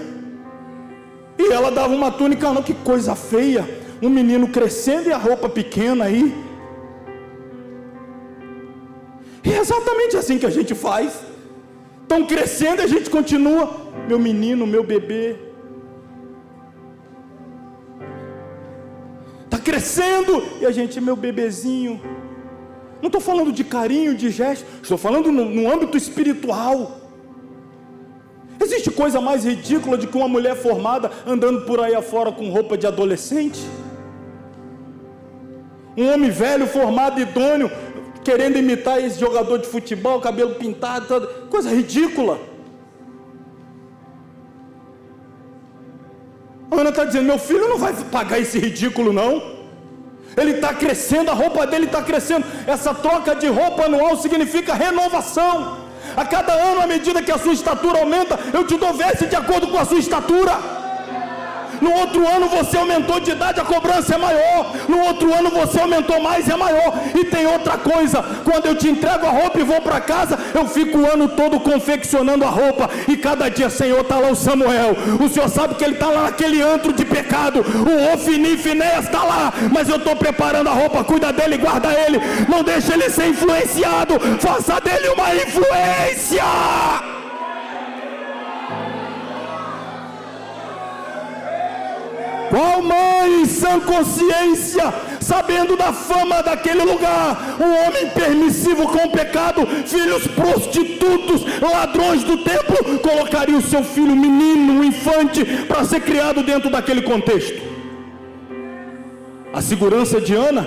E ela dava uma túnica nova. Que coisa feia, um menino crescendo e a roupa pequena aí. E é exatamente assim que a gente faz. Estão crescendo e a gente continua: meu menino, meu bebê. Está crescendo e a gente: meu bebezinho. Não estou falando de carinho, de gesto, estou falando no âmbito espiritual. Existe coisa mais ridícula do que uma mulher formada andando por aí afora com roupa de adolescente? Um homem velho, formado, idôneo, querendo imitar esse jogador de futebol, cabelo pintado, toda coisa ridícula. A Ana está dizendo: meu filho não vai pagar esse ridículo não. Ele está crescendo, a roupa dele está crescendo. Essa troca de roupa anual significa renovação. A cada ano, à medida que a sua estatura aumenta, eu te dou veste de acordo com a sua estatura. No outro ano você aumentou de idade, a cobrança é maior. No outro ano você aumentou mais, é maior. E tem outra coisa, quando eu te entrego a roupa e vou para casa, eu fico o ano todo confeccionando a roupa. E cada dia, Senhor, está lá o Samuel. O Senhor sabe que ele está lá naquele antro de pecado. O Ofni e Finéias está lá, mas eu estou preparando a roupa. Cuida dele, guarda ele, não deixa ele ser influenciado. Faça dele uma influência. Qual mãe em sã consciência, sabendo da fama daquele lugar, um homem permissivo com pecado, filhos prostitutos, ladrões do templo, colocaria o seu filho menino, um infante, para ser criado dentro daquele contexto? A segurança de Ana: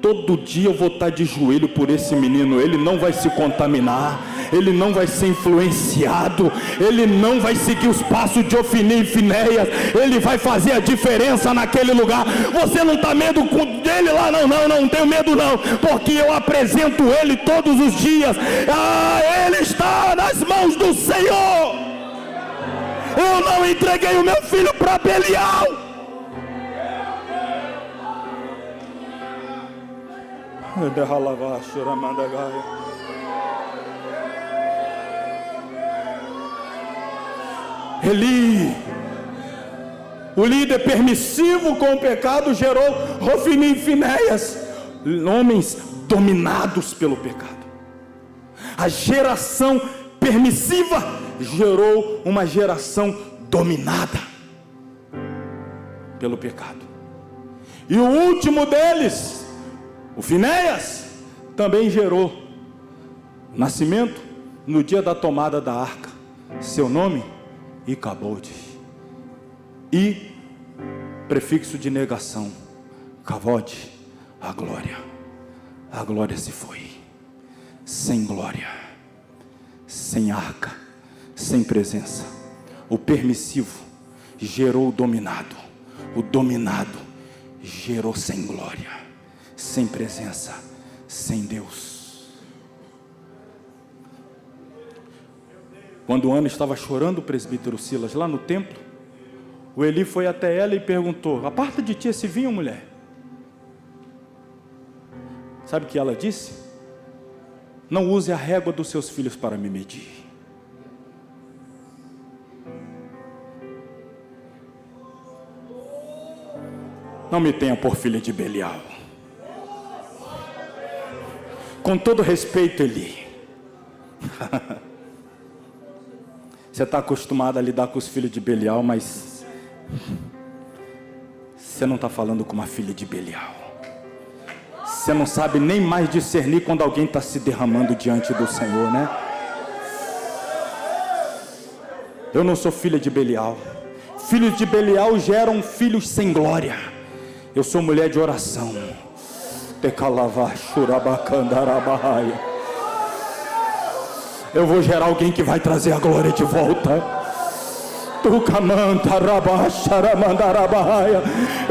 todo dia eu vou estar de joelho por esse menino, ele não vai se contaminar, ele não vai ser influenciado, ele não vai seguir os passos de Ofni e Finéias, ele vai fazer a diferença naquele lugar. Você não está medo dele lá? Não tenho medo não, porque eu apresento ele todos os dias. Ele está nas mãos do Senhor. Eu não entreguei o meu filho para Belial. Eli, o líder permissivo com o pecado, gerou Ofni e Finéias, homens dominados pelo pecado. A geração permissiva gerou uma geração dominada pelo pecado. E o último deles, o Finéias, também gerou nascimento no dia da tomada da arca. Seu nome, Icabode. E prefixo de negação, Kavod, a glória. A glória se foi. Sem glória, sem arca, sem presença. O permissivo gerou o dominado. O dominado gerou sem glória, sem presença, sem Deus. Quando Ana estava chorando, o presbítero Silas, lá no templo, o Eli foi até ela e perguntou: aparta de ti esse vinho, mulher. Sabe o que ela disse? Não use a régua dos seus filhos para me medir. Não me tenha por filha de Belial. Com todo respeito, Eli. Você está acostumado a lidar com os filhos de Belial, mas você não está falando com uma filha de Belial. Você não sabe nem mais discernir quando alguém está se derramando diante do Senhor, né? Eu não sou filha de Belial. Filhos de Belial geram filhos sem glória. Eu sou mulher de oração. Eu vou gerar alguém que vai trazer a glória de volta. Eu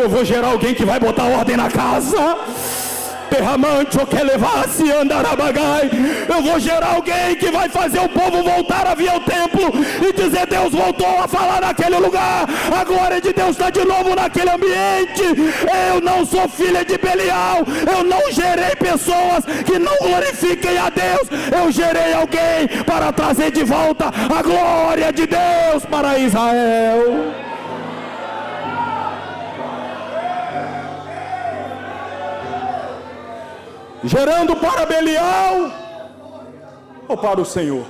vou gerar alguém que vai botar ordem na casa. Eu vou gerar alguém que vai fazer o povo voltar a vir ao templo e dizer: Deus voltou a falar naquele lugar, a glória de Deus está de novo naquele ambiente. Eu não sou filha de Belial, eu não gerei pessoas que não glorifiquem a Deus, eu gerei alguém para trazer de volta a glória de Deus para Israel. Gerando para Belial ou para o Senhor?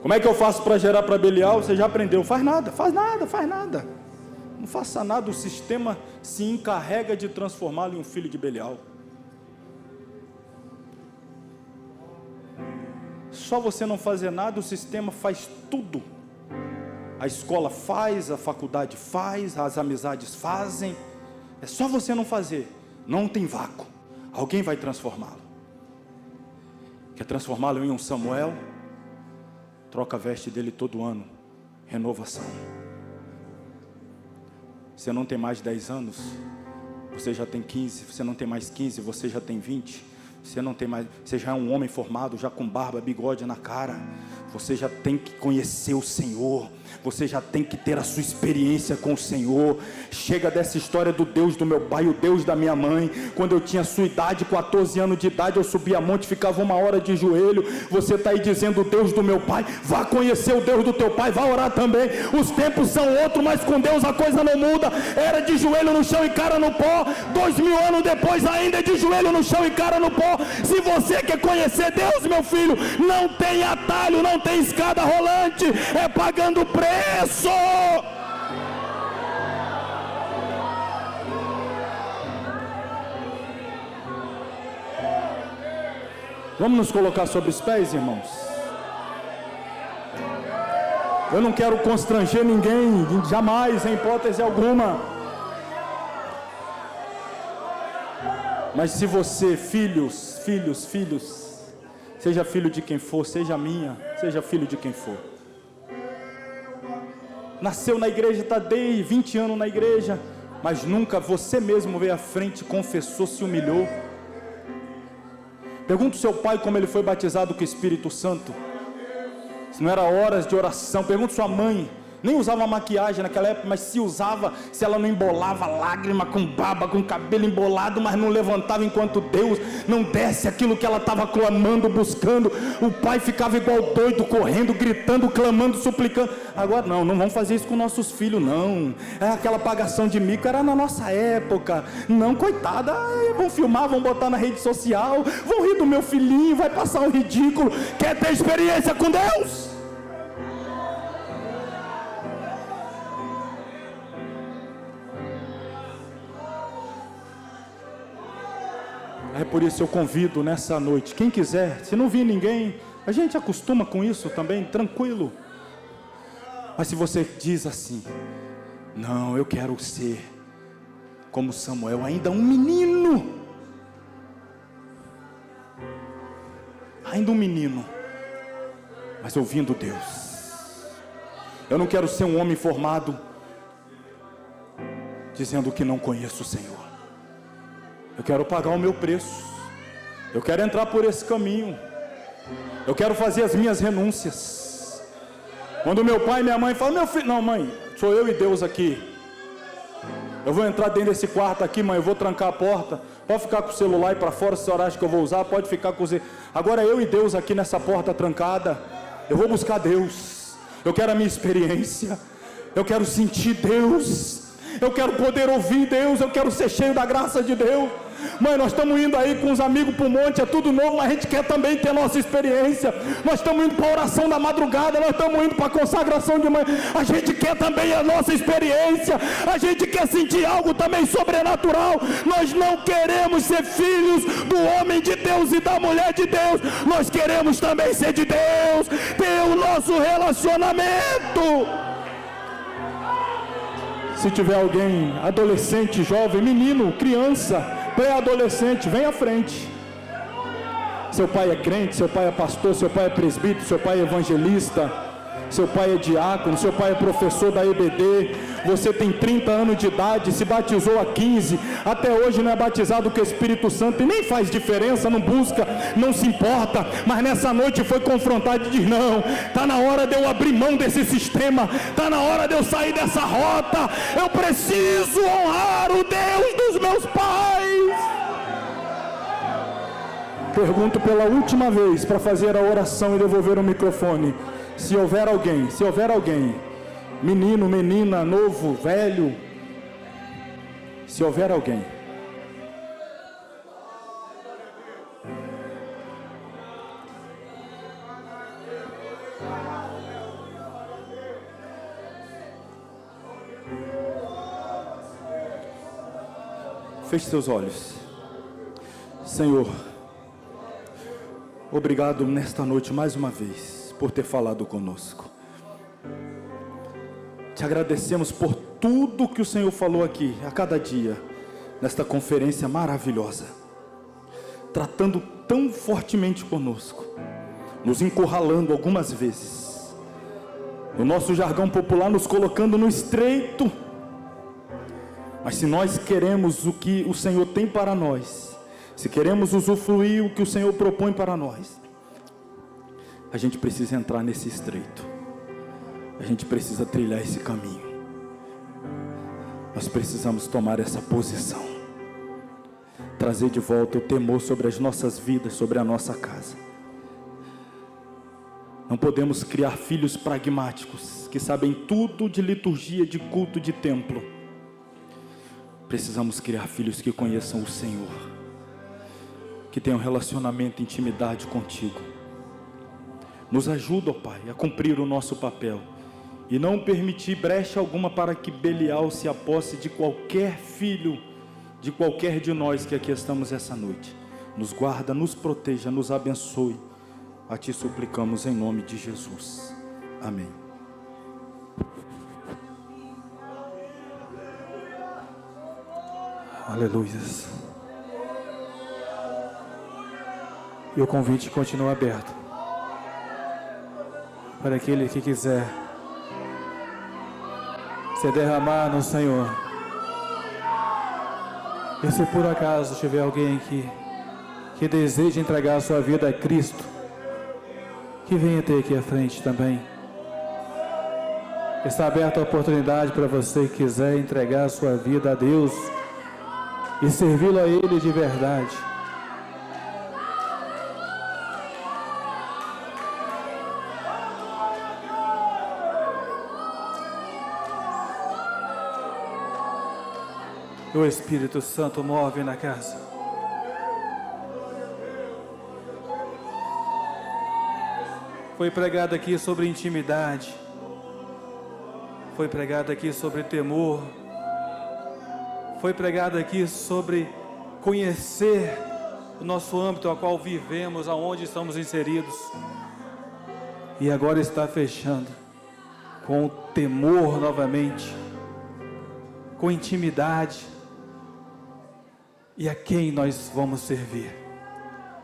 Como é que eu faço para gerar para Belial? Você já aprendeu. Faz nada. Não faça nada, o sistema se encarrega de transformá-lo em um filho de Belial. Só você não fazer nada, o sistema faz tudo. A escola faz, a faculdade faz, as amizades fazem. É só você não fazer. Não tem vácuo. Alguém vai transformá-lo. Quer transformá-lo em um Samuel? Troca a veste dele todo ano. Renovação. Você não tem mais 10 anos, você já tem 15, você não tem mais 15, você já tem 20, você não tem mais, você já é um homem formado, já com barba, bigode na cara, você já tem que conhecer o Senhor, você já tem que ter a sua experiência com o Senhor. Chega dessa história do Deus do meu pai, o Deus da minha mãe. Quando eu tinha sua idade, 14 anos de idade, eu subia a monte, ficava 1 hora de joelho. Você está aí dizendo: o Deus do meu pai. Vá conhecer o Deus do teu pai, vá orar também. Os tempos são outros, mas com Deus a coisa não muda. Era de joelho no chão e cara no pó, 2000 anos depois ainda é de joelho no chão e cara no pó. Se você quer conhecer Deus, meu filho, não tem atalho, não tem escada rolante, é pagando preço. Vamos nos colocar sobre os pés, irmãos. Eu não quero constranger ninguém, jamais, em hipótese alguma. Mas se você, filhos, seja filho de quem for, seja minha, seja filho de quem for, nasceu na igreja, está desde 20 anos na igreja, mas nunca você mesmo veio à frente, confessou, se humilhou. Pergunta ao seu pai como ele foi batizado com o Espírito Santo, se não era horas de oração. Pergunta à sua mãe, nem usava maquiagem naquela época, mas se usava, se ela não embolava lágrima com baba, com cabelo embolado, mas não levantava enquanto Deus não desse aquilo que ela estava clamando, buscando. O pai ficava igual doido, correndo, gritando, clamando, suplicando. Agora não vamos fazer isso com nossos filhos, não. Aquela pagação de mico era na nossa época. Não, coitada, vão filmar, vão botar na rede social, vão rir do meu filhinho, vai passar um ridículo. Quer ter experiência com Deus? É por isso eu convido nessa noite, quem quiser, se não vir ninguém, a gente acostuma com isso também, tranquilo. Mas se você diz assim: não, eu quero ser como Samuel, ainda um menino, mas ouvindo Deus. Eu não quero ser um homem formado dizendo que não conheço o Senhor. Eu quero pagar o meu preço. Eu quero entrar por esse caminho. Eu quero fazer as minhas renúncias. Quando meu pai e minha mãe falam: meu filho, não mãe, sou eu e Deus aqui. Eu vou entrar dentro desse quarto aqui, mãe, eu vou trancar a porta. Pode ficar com o celular aí para fora, se você acha que eu vou usar, pode ficar com o... Agora eu e Deus aqui nessa porta trancada. Eu vou buscar Deus. Eu quero a minha experiência. Eu quero sentir Deus. Eu quero poder ouvir Deus. Eu quero ser cheio da graça de Deus. Mãe, nós estamos indo aí com os amigos para o monte, é tudo novo, mas a gente quer também ter a nossa experiência. Nós estamos indo para a oração da madrugada, nós estamos indo para a consagração de manhã, a gente quer também a nossa experiência, a gente quer sentir algo também sobrenatural. Nós não queremos ser filhos do homem de Deus e da mulher de Deus, nós queremos também ser de Deus, ter o nosso relacionamento. Se tiver alguém, adolescente, jovem, menino, criança, pré-adolescente, vem à frente. Seu pai é crente, seu pai é pastor, seu pai é presbítero, seu pai é evangelista, seu pai é diácono, seu pai é professor da EBD. Você tem 30 anos de idade, se batizou há 15, até hoje não é batizado com o Espírito Santo, e nem faz diferença, não busca, não se importa, mas nessa noite foi confrontado e diz: não, está na hora de eu abrir mão desse sistema, está na hora de eu sair dessa rota, eu preciso honrar o Deus dos meus pais. Pergunto pela última vez para fazer a oração e devolver o microfone. Se houver alguém, menino, menina, novo, velho, se houver alguém, feche seus olhos. Senhor, obrigado nesta noite mais uma vez por ter falado conosco. Te agradecemos por tudo que o Senhor falou aqui, a cada dia, nesta conferência maravilhosa, tratando tão fortemente conosco, nos encurralando algumas vezes, no nosso jargão popular, nos colocando no estreito, Mas se nós queremos o que o Senhor tem para nós, se queremos usufruir o que o Senhor propõe para nós, a gente precisa entrar nesse estreito, a gente precisa trilhar esse caminho, nós precisamos tomar essa posição, trazer de volta o temor sobre as nossas vidas, sobre a nossa casa. Não podemos criar filhos pragmáticos, que sabem tudo de liturgia, de culto, de templo. Precisamos criar filhos que conheçam o Senhor, que tenham relacionamento, intimidade contigo. Nos ajuda, ó Pai, a cumprir o nosso papel e não permitir brecha alguma para que Belial se aposse de qualquer filho, de qualquer de nós que aqui estamos essa noite. Nos guarda, nos proteja, nos abençoe. A Ti suplicamos em nome de Jesus. Amém. Aleluias. E o convite continua aberto para aquele que quiser se derramar no Senhor. E se por acaso tiver alguém aqui que deseja entregar a sua vida a Cristo, que venha ter aqui à frente também. Está aberta a oportunidade para você que quiser entregar a sua vida a Deus e servi-lo a Ele de verdade. O Espírito Santo move na casa. Foi pregado aqui sobre intimidade. Foi pregado aqui sobre temor. Foi pregado aqui sobre conhecer o nosso âmbito ao qual vivemos, aonde estamos inseridos. E agora está fechando com o temor novamente, com intimidade. E a quem nós vamos servir?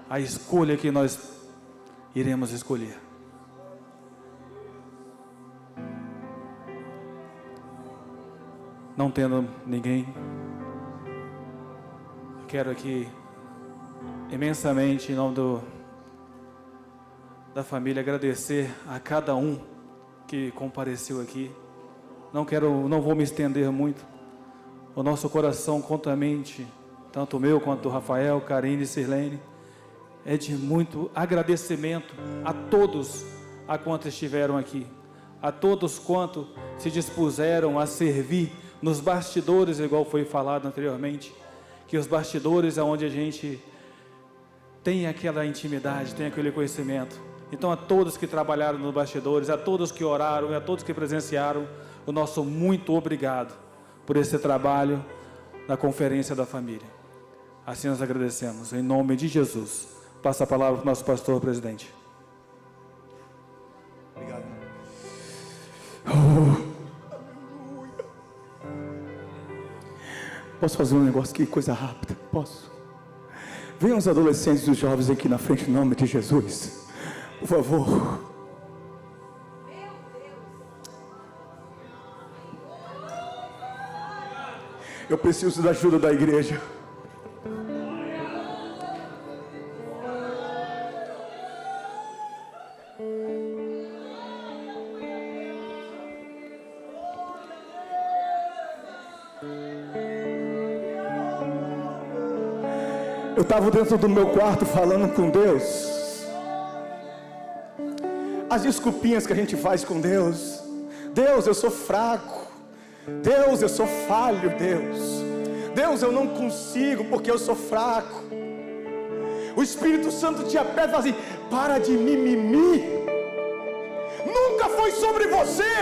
A escolha que nós iremos escolher. Não tendo ninguém, quero aqui imensamente em nome da família agradecer a cada um que compareceu aqui. Não vou me estender muito. O nosso coração contamente, tanto o meu quanto o Rafael, Karine e Sirlene, é de muito agradecimento a todos a quantos estiveram aqui, a todos quanto se dispuseram a servir nos bastidores, igual foi falado anteriormente, que os bastidores é onde a gente tem aquela intimidade, tem aquele conhecimento. Então a todos que trabalharam nos bastidores, a todos que oraram e a todos que presenciaram, o nosso muito obrigado por esse trabalho na conferência da família. Assim nós agradecemos, em nome de Jesus. Passa a palavra para o nosso pastor presidente. Obrigado. Posso fazer um negócio aqui, coisa rápida? Posso? Venham os adolescentes e os jovens aqui na frente, em nome de Jesus. Por favor. Eu preciso da ajuda da igreja. Eu estava dentro do meu quarto falando com Deus. As desculpinhas que a gente faz com Deus. Deus, eu sou fraco. Deus, eu sou falho, Deus. Deus, eu não consigo porque eu sou fraco. O Espírito Santo te aperta e fala assim: para de mimimi. Nunca foi sobre você.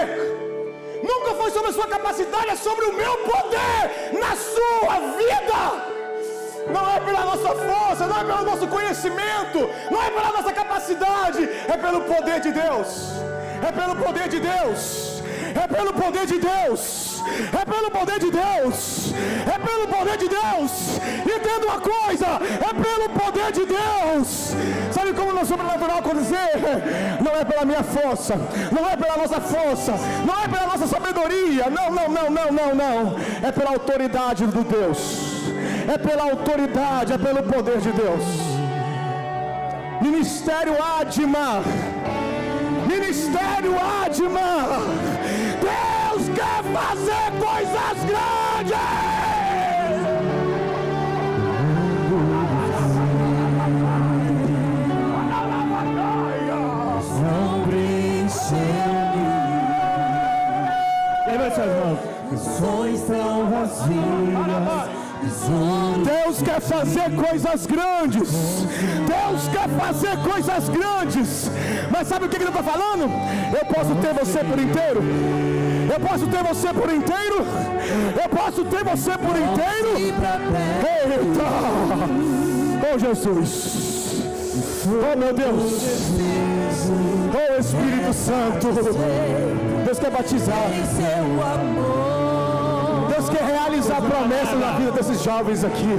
Nunca foi sobre a sua capacidade. É sobre o meu poder na sua vida. Não é pela nossa força, não é pelo nosso conhecimento, não é pela nossa capacidade, é pelo poder de Deus. É pelo poder de Deus. É pelo poder de Deus. é pelo poder de Deus, é pelo poder de Deus. Entenda uma coisa, é pelo poder de Deus. Sabe como no sobrenatural acontecer? Não é pela minha força, não é pela nossa força, não é pela nossa sabedoria, não, é pela autoridade do Deus, é pela autoridade, é pelo poder de Deus. Ministério Adma, Ministério Adma, Deus quer fazer coisas grandes. Levante as mãos. Visões tão vazias. Deus quer fazer coisas grandes. Deus quer fazer coisas grandes. Mas sabe o que ele está falando? Eu posso ter você por inteiro. Eu posso ter você por inteiro. Eu posso ter você por inteiro. Eita! Oh Jesus! Oh meu Deus! Oh Espírito Santo! Deus quer batizar. Deus quer realizar promessas na vida desses jovens aqui.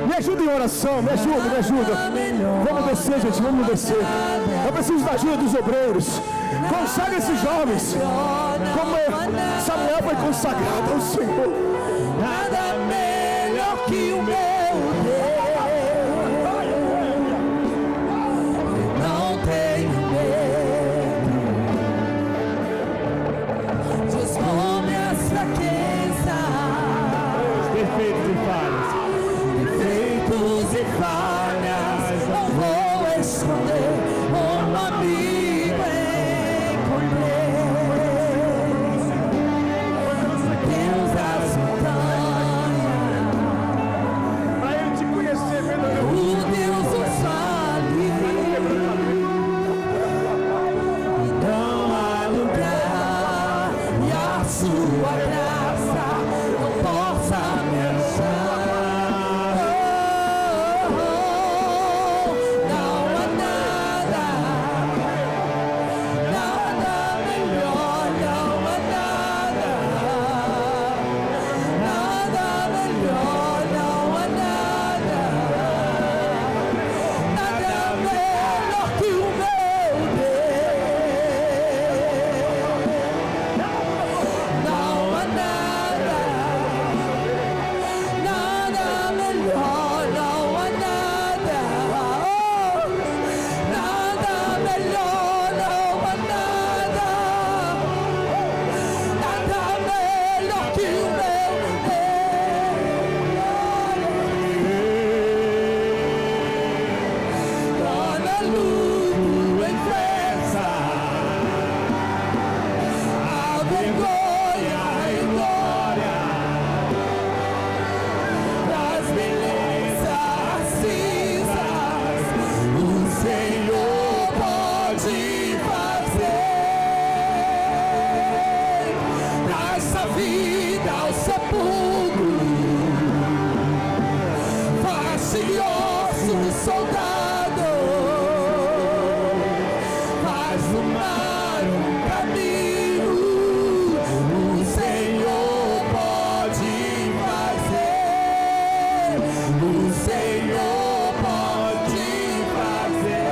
Me ajuda em oração, me ajuda. Vamos descer, gente, vamos descer. Eu preciso da ajuda dos obreiros. Consagra esses jovens, como Samuel foi consagrado ao Senhor. Nada melhor que o meu Deus. Não tenho medo. Descobre as fraquezas. Defeitos e falhas. Defeitos e falhas. Não vou esconder. Um amigo encontrei. Deus das montanhas. Para ele te conhecer verdadeiramente. O Deus do vale. Não há lugar. E a sua graça não possa me achar. Não há nada. Nada melhor. Não há nada. Nada melhor. Não há nada. Nada melhor que o meu Deus. Não há nada. Nada melhor. Não há nada. Nada melhor. Não há nada. Nada melhor que o meu Deus. Torna luto em festa, a vergonha em glória, das belezas cinzas, o Senhor pode fazer. Traz a vida ao sepulcro, faz-se ossos soldado, faz do mar um caminho. O Senhor pode fazer. O Senhor pode fazer.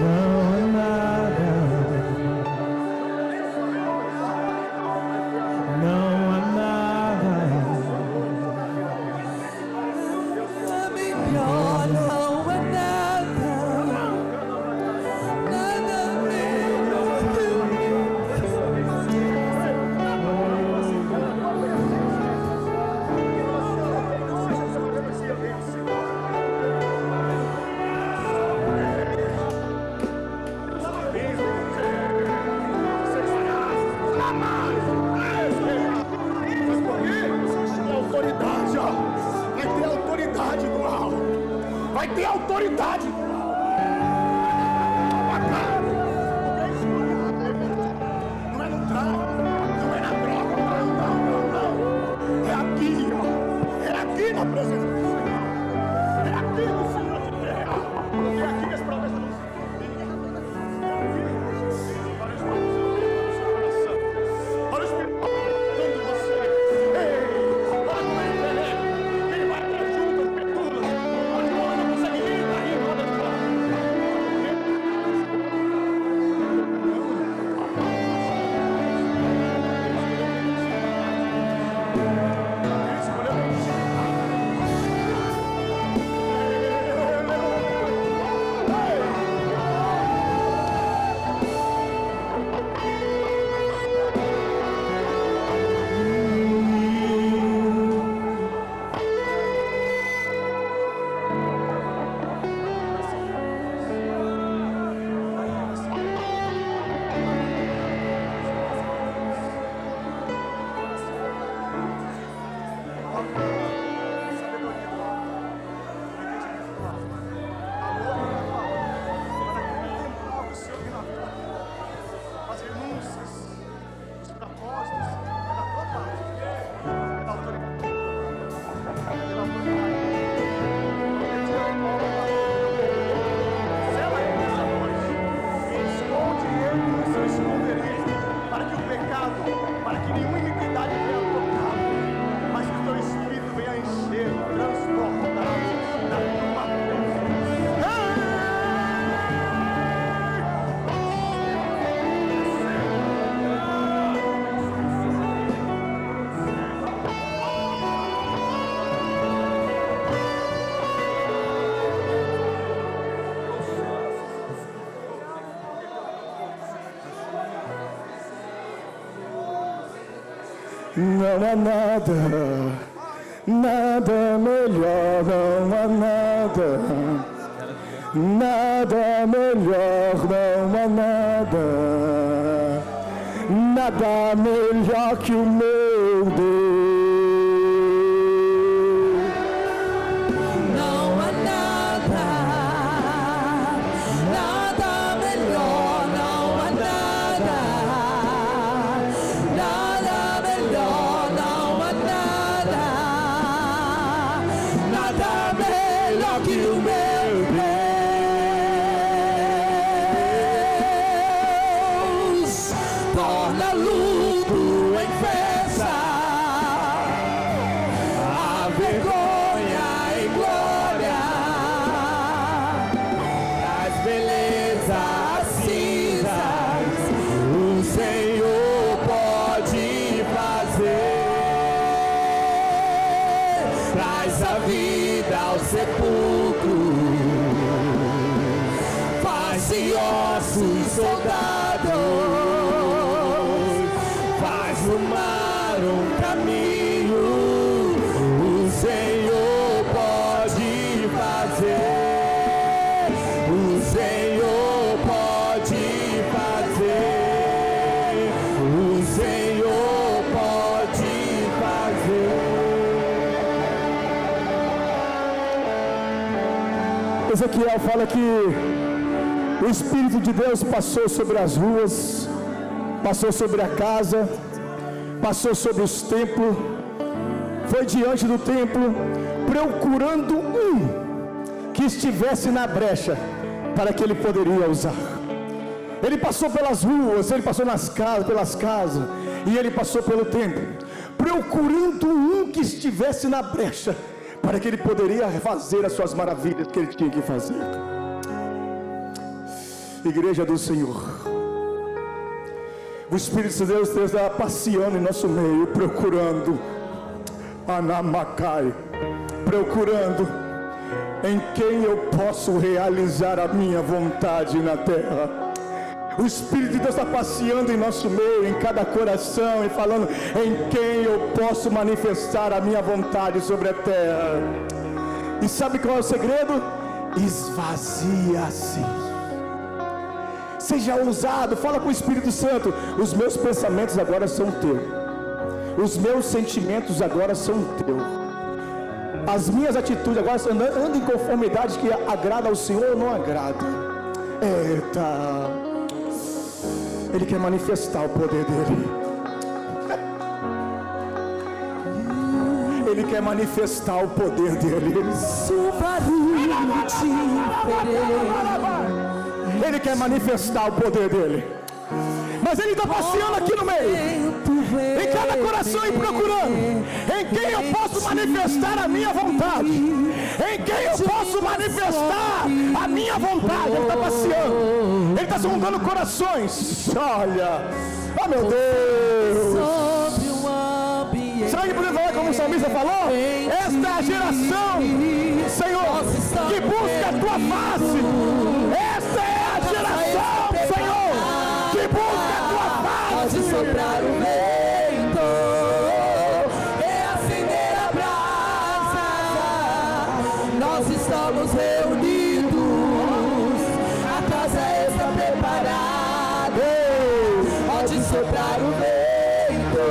Não há nada. Não há nada. Nada melhor. Não há nada. Nada melhor que o meu autoridade, ó. Vai ter autoridade no alto. Vai ter autoridade no alto. Não é no tráfico, não é na droga, não. É aqui, ó. É aqui na presença do Senhor. É aqui no Senhor de guerra. É aqui que as promessas não se Não há nada, nada melhor, não há nada, nada melhor, não há nada, nada melhor que o meu Deus. Não há nada, nada melhor, não há nada, nada melhor, não há nada, nada melhor que o meu Deus. Torna luto em festa, a vergonha em glória, as belezas cinzas, o Senhor pode fazer. Traz a vida ao sepulcro, faz-se ossos soldados, faz no mar um caminho, o Senhor pode fazer, o Senhor pode fazer, o Senhor pode fazer. Ezequiel fala que o Espírito de Deus passou sobre as ruas, passou sobre a casa, passou sobre os templos, foi diante do templo, procurando um que estivesse na brecha, para que ele poderia usar. Ele passou pelas ruas, ele passou nas casas, pelas casas, e ele passou pelo templo, procurando um que estivesse na brecha, para que ele poderia fazer as suas maravilhas que ele tinha que fazer. Igreja do Senhor, o Espírito de Deus está passeando em nosso meio, procurando Anamacai, procurando em quem eu posso realizar a minha vontade na terra. O Espírito de Deus está passeando em nosso meio, em cada coração, e falando em quem eu posso manifestar a minha vontade sobre a terra. E sabe qual é o segredo? Esvazia-se. Seja ousado, fala com o Espírito Santo: os meus pensamentos agora são teus, os meus sentimentos agora são teus, as minhas atitudes agora andam em conformidade que agrada ao Senhor ou não agrada. Eita, Ele quer manifestar o poder dele. Ele quer manifestar o poder dele. Ele quer manifestar o poder dele. Mas ele está passeando aqui no meio, em cada coração, e procurando em quem eu posso manifestar a minha vontade, em quem eu posso manifestar a minha vontade. Ele está passeando, ele está sondando corações. Olha, oh meu Deus, será que podemos falar como o salmista falou? Esta é a geração, Senhor, que busca a tua face. Esta é a geração, Senhor, que busca a tua face. Pode soprar o vento e acender a brasa. Nós estamos reunidos, a casa está preparada. Pode soprar o vento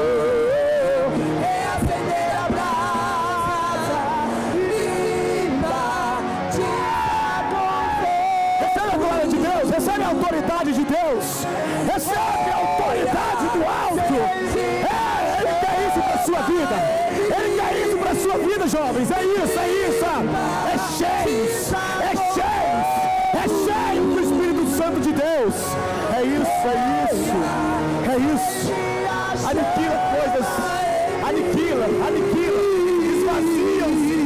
e acender a brasa. Limpa de Recebe a glória de Deus, recebe a autoridade de Deus, recebe a autoridade do alto. Ele quer isso para a sua vida, ele quer isso para a sua vida, jovens. É isso, é isso. É cheio do Espírito Santo de Deus. É isso, é isso. Aniquila coisas, aniquila, esvaziam-se.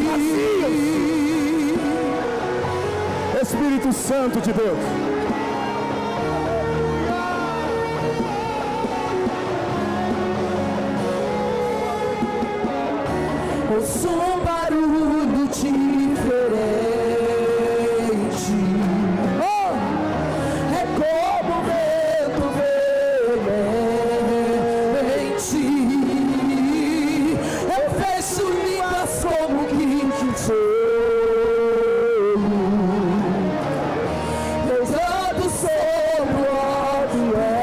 Espírito Santo de Deus. ouço um barulho diferente. Oh, é como o vento veemente Reisando sobre o ambiente,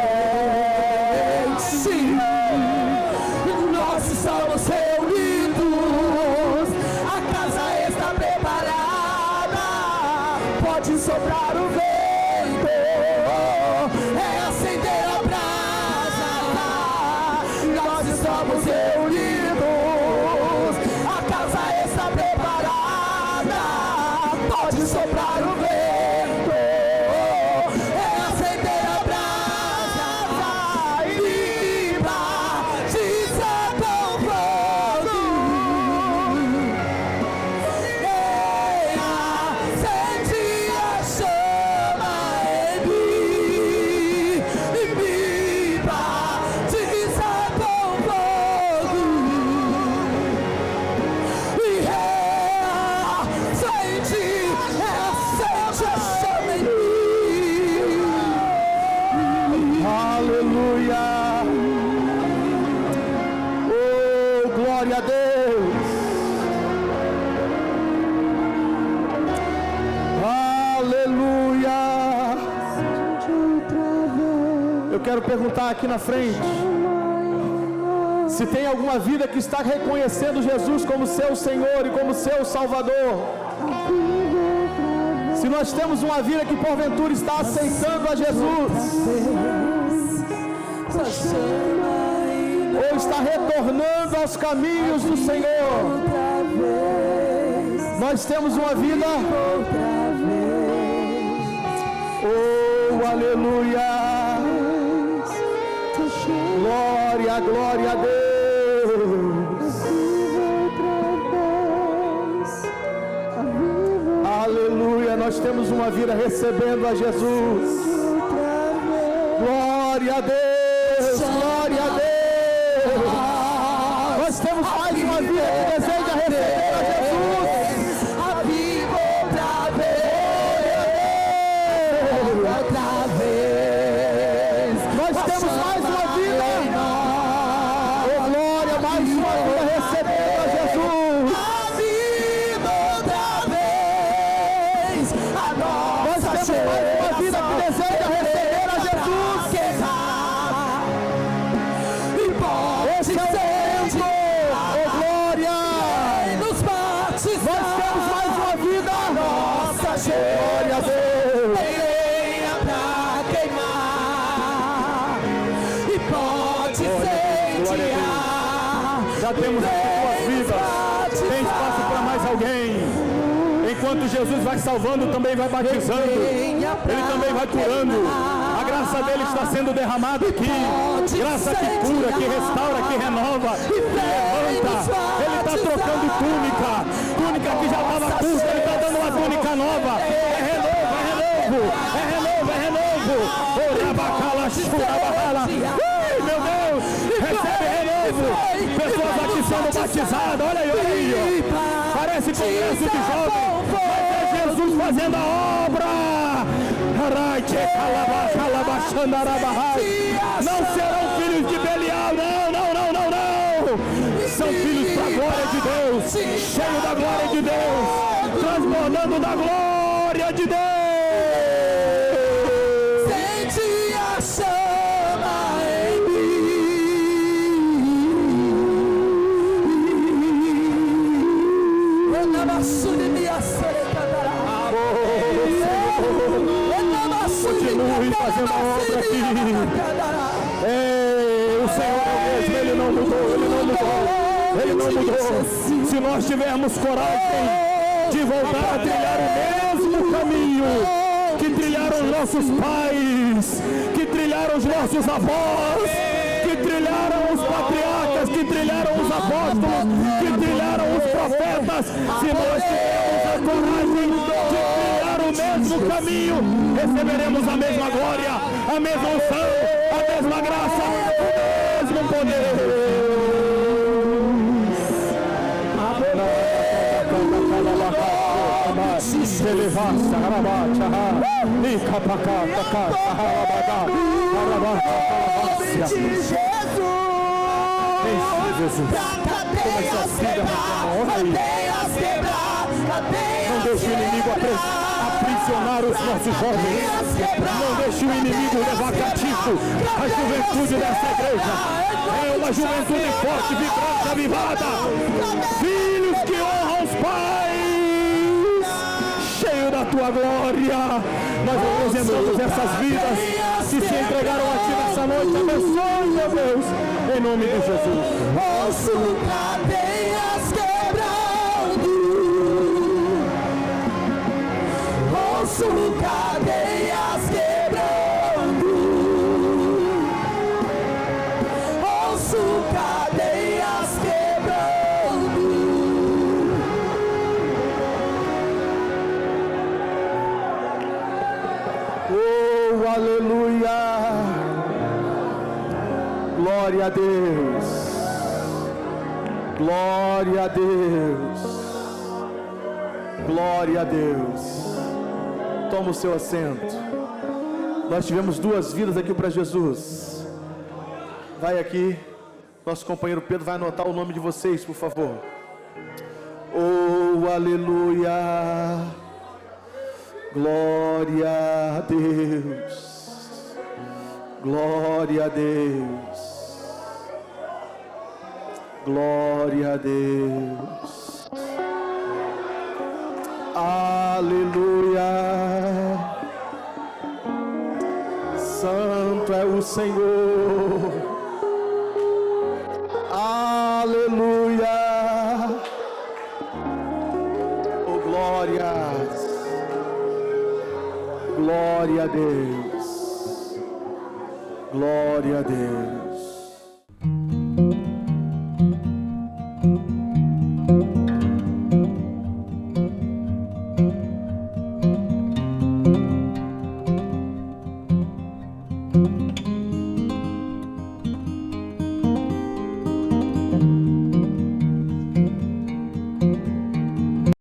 nós estamos reunidos, a casa está preparada, pode soprar o vento, é acender a brasa, nós estamos reunidos, a casa está preparada, pode soprar o vento, é acender a brasa e viva de santo fogo. Acende a chama em mim e viva de santo fogo. E acende a chama em mim. Aleluia. Oh, glória a Deus. Aleluia. Eu quero perguntar aqui na frente, se tem alguma vida que está reconhecendo Jesus como seu Senhor e como seu Salvador. Se nós temos uma vida que porventura está aceitando a Jesus, ou está retornando aos caminhos do Senhor, nós temos uma vida. Oh, aleluia. Glória, glória a Deus. Aleluia, nós temos uma vida recebendo a Jesus. Glória a Deus, glória a Deus. Nós temos mais uma vida que deseja receber a Jesus. Aviva outra vez. Nós temos mais uma vida. Oh, glória, mais uma vida recebendo a Jesus. Aviva outra vez. A Nós nossa temos mais uma vida que deseja receber a Jesus. E pode Esse é o tempo. Oh, glória. nos batizar. Nós temos mais uma vida. Nossa Glória a Deus. lenha pra queimar. E pode incendiar. Já temos aqui duas vidas. Tem espaço para mais alguém. Enquanto Jesus vai salvando, também vai batizando. Ele também vai curando. A graça dele está sendo derramada aqui. Graça que cura, que restaura, que renova, que levanta. Ele está trocando túnica. Túnica que já estava curta, ele está dando uma túnica nova. É renovo, é renovo. É renovo, é renovo. Orabacala, churabacala. Meu Deus, recebe renovo. Pessoas aqui sendo batizadas. Olha aí, olha aí. Ó. Parece congresso de jovens. Mas é Jesus fazendo a obra. Não serão filhos de Belial. Não, não, não, não, não. São filhos para a glória de Deus. Cheio da glória de Deus. Transbordando da glória de Deus. Sente a chama em mim. Continue fazendo a obra aqui. O Senhor é o mesmo, Ele não mudou, Ele não mudou, Ele não mudou. Se nós tivermos coragem de voltar a trilhar o mesmo caminho que trilharam os nossos pais, que trilharam os nossos avós, que trilharam os patriarcas, que trilharam os apóstolos, que trilharam os profetas, se nós tivermos a coragem de trilhar o mesmo caminho, receberemos a mesma glória, a mesma unção, a mesma graça, o mesmo poder. Jesus, cadeias quebrar, deixe o inimigo aprisionar os nossos jovens. Não deixe o inimigo levar cativo a juventude dessa igreja. É uma juventude forte, vibrante, avivada. Filhos que honram os pais, cheio da tua glória. Nós apresentamos essas vidas que se entregaram a ti nessa noite. Abençoe, meu Deus, em nome de Jesus. Ouço cadeias quebrando, ouço cadeias quebrando, ouço cadeias quebrando. Oh, aleluia! Glória a Deus! Glória a Deus! Glória a Deus! Toma o seu assento. Nós tivemos 2 vidas aqui para Jesus. Vai aqui, nosso companheiro Pedro vai anotar o nome de vocês, por favor. Oh, aleluia! Glória a Deus! Glória a Deus! Glória a Deus! Aleluia! Santo é o Senhor! Aleluia! Oh, glórias! Glória a Deus! Glória a Deus!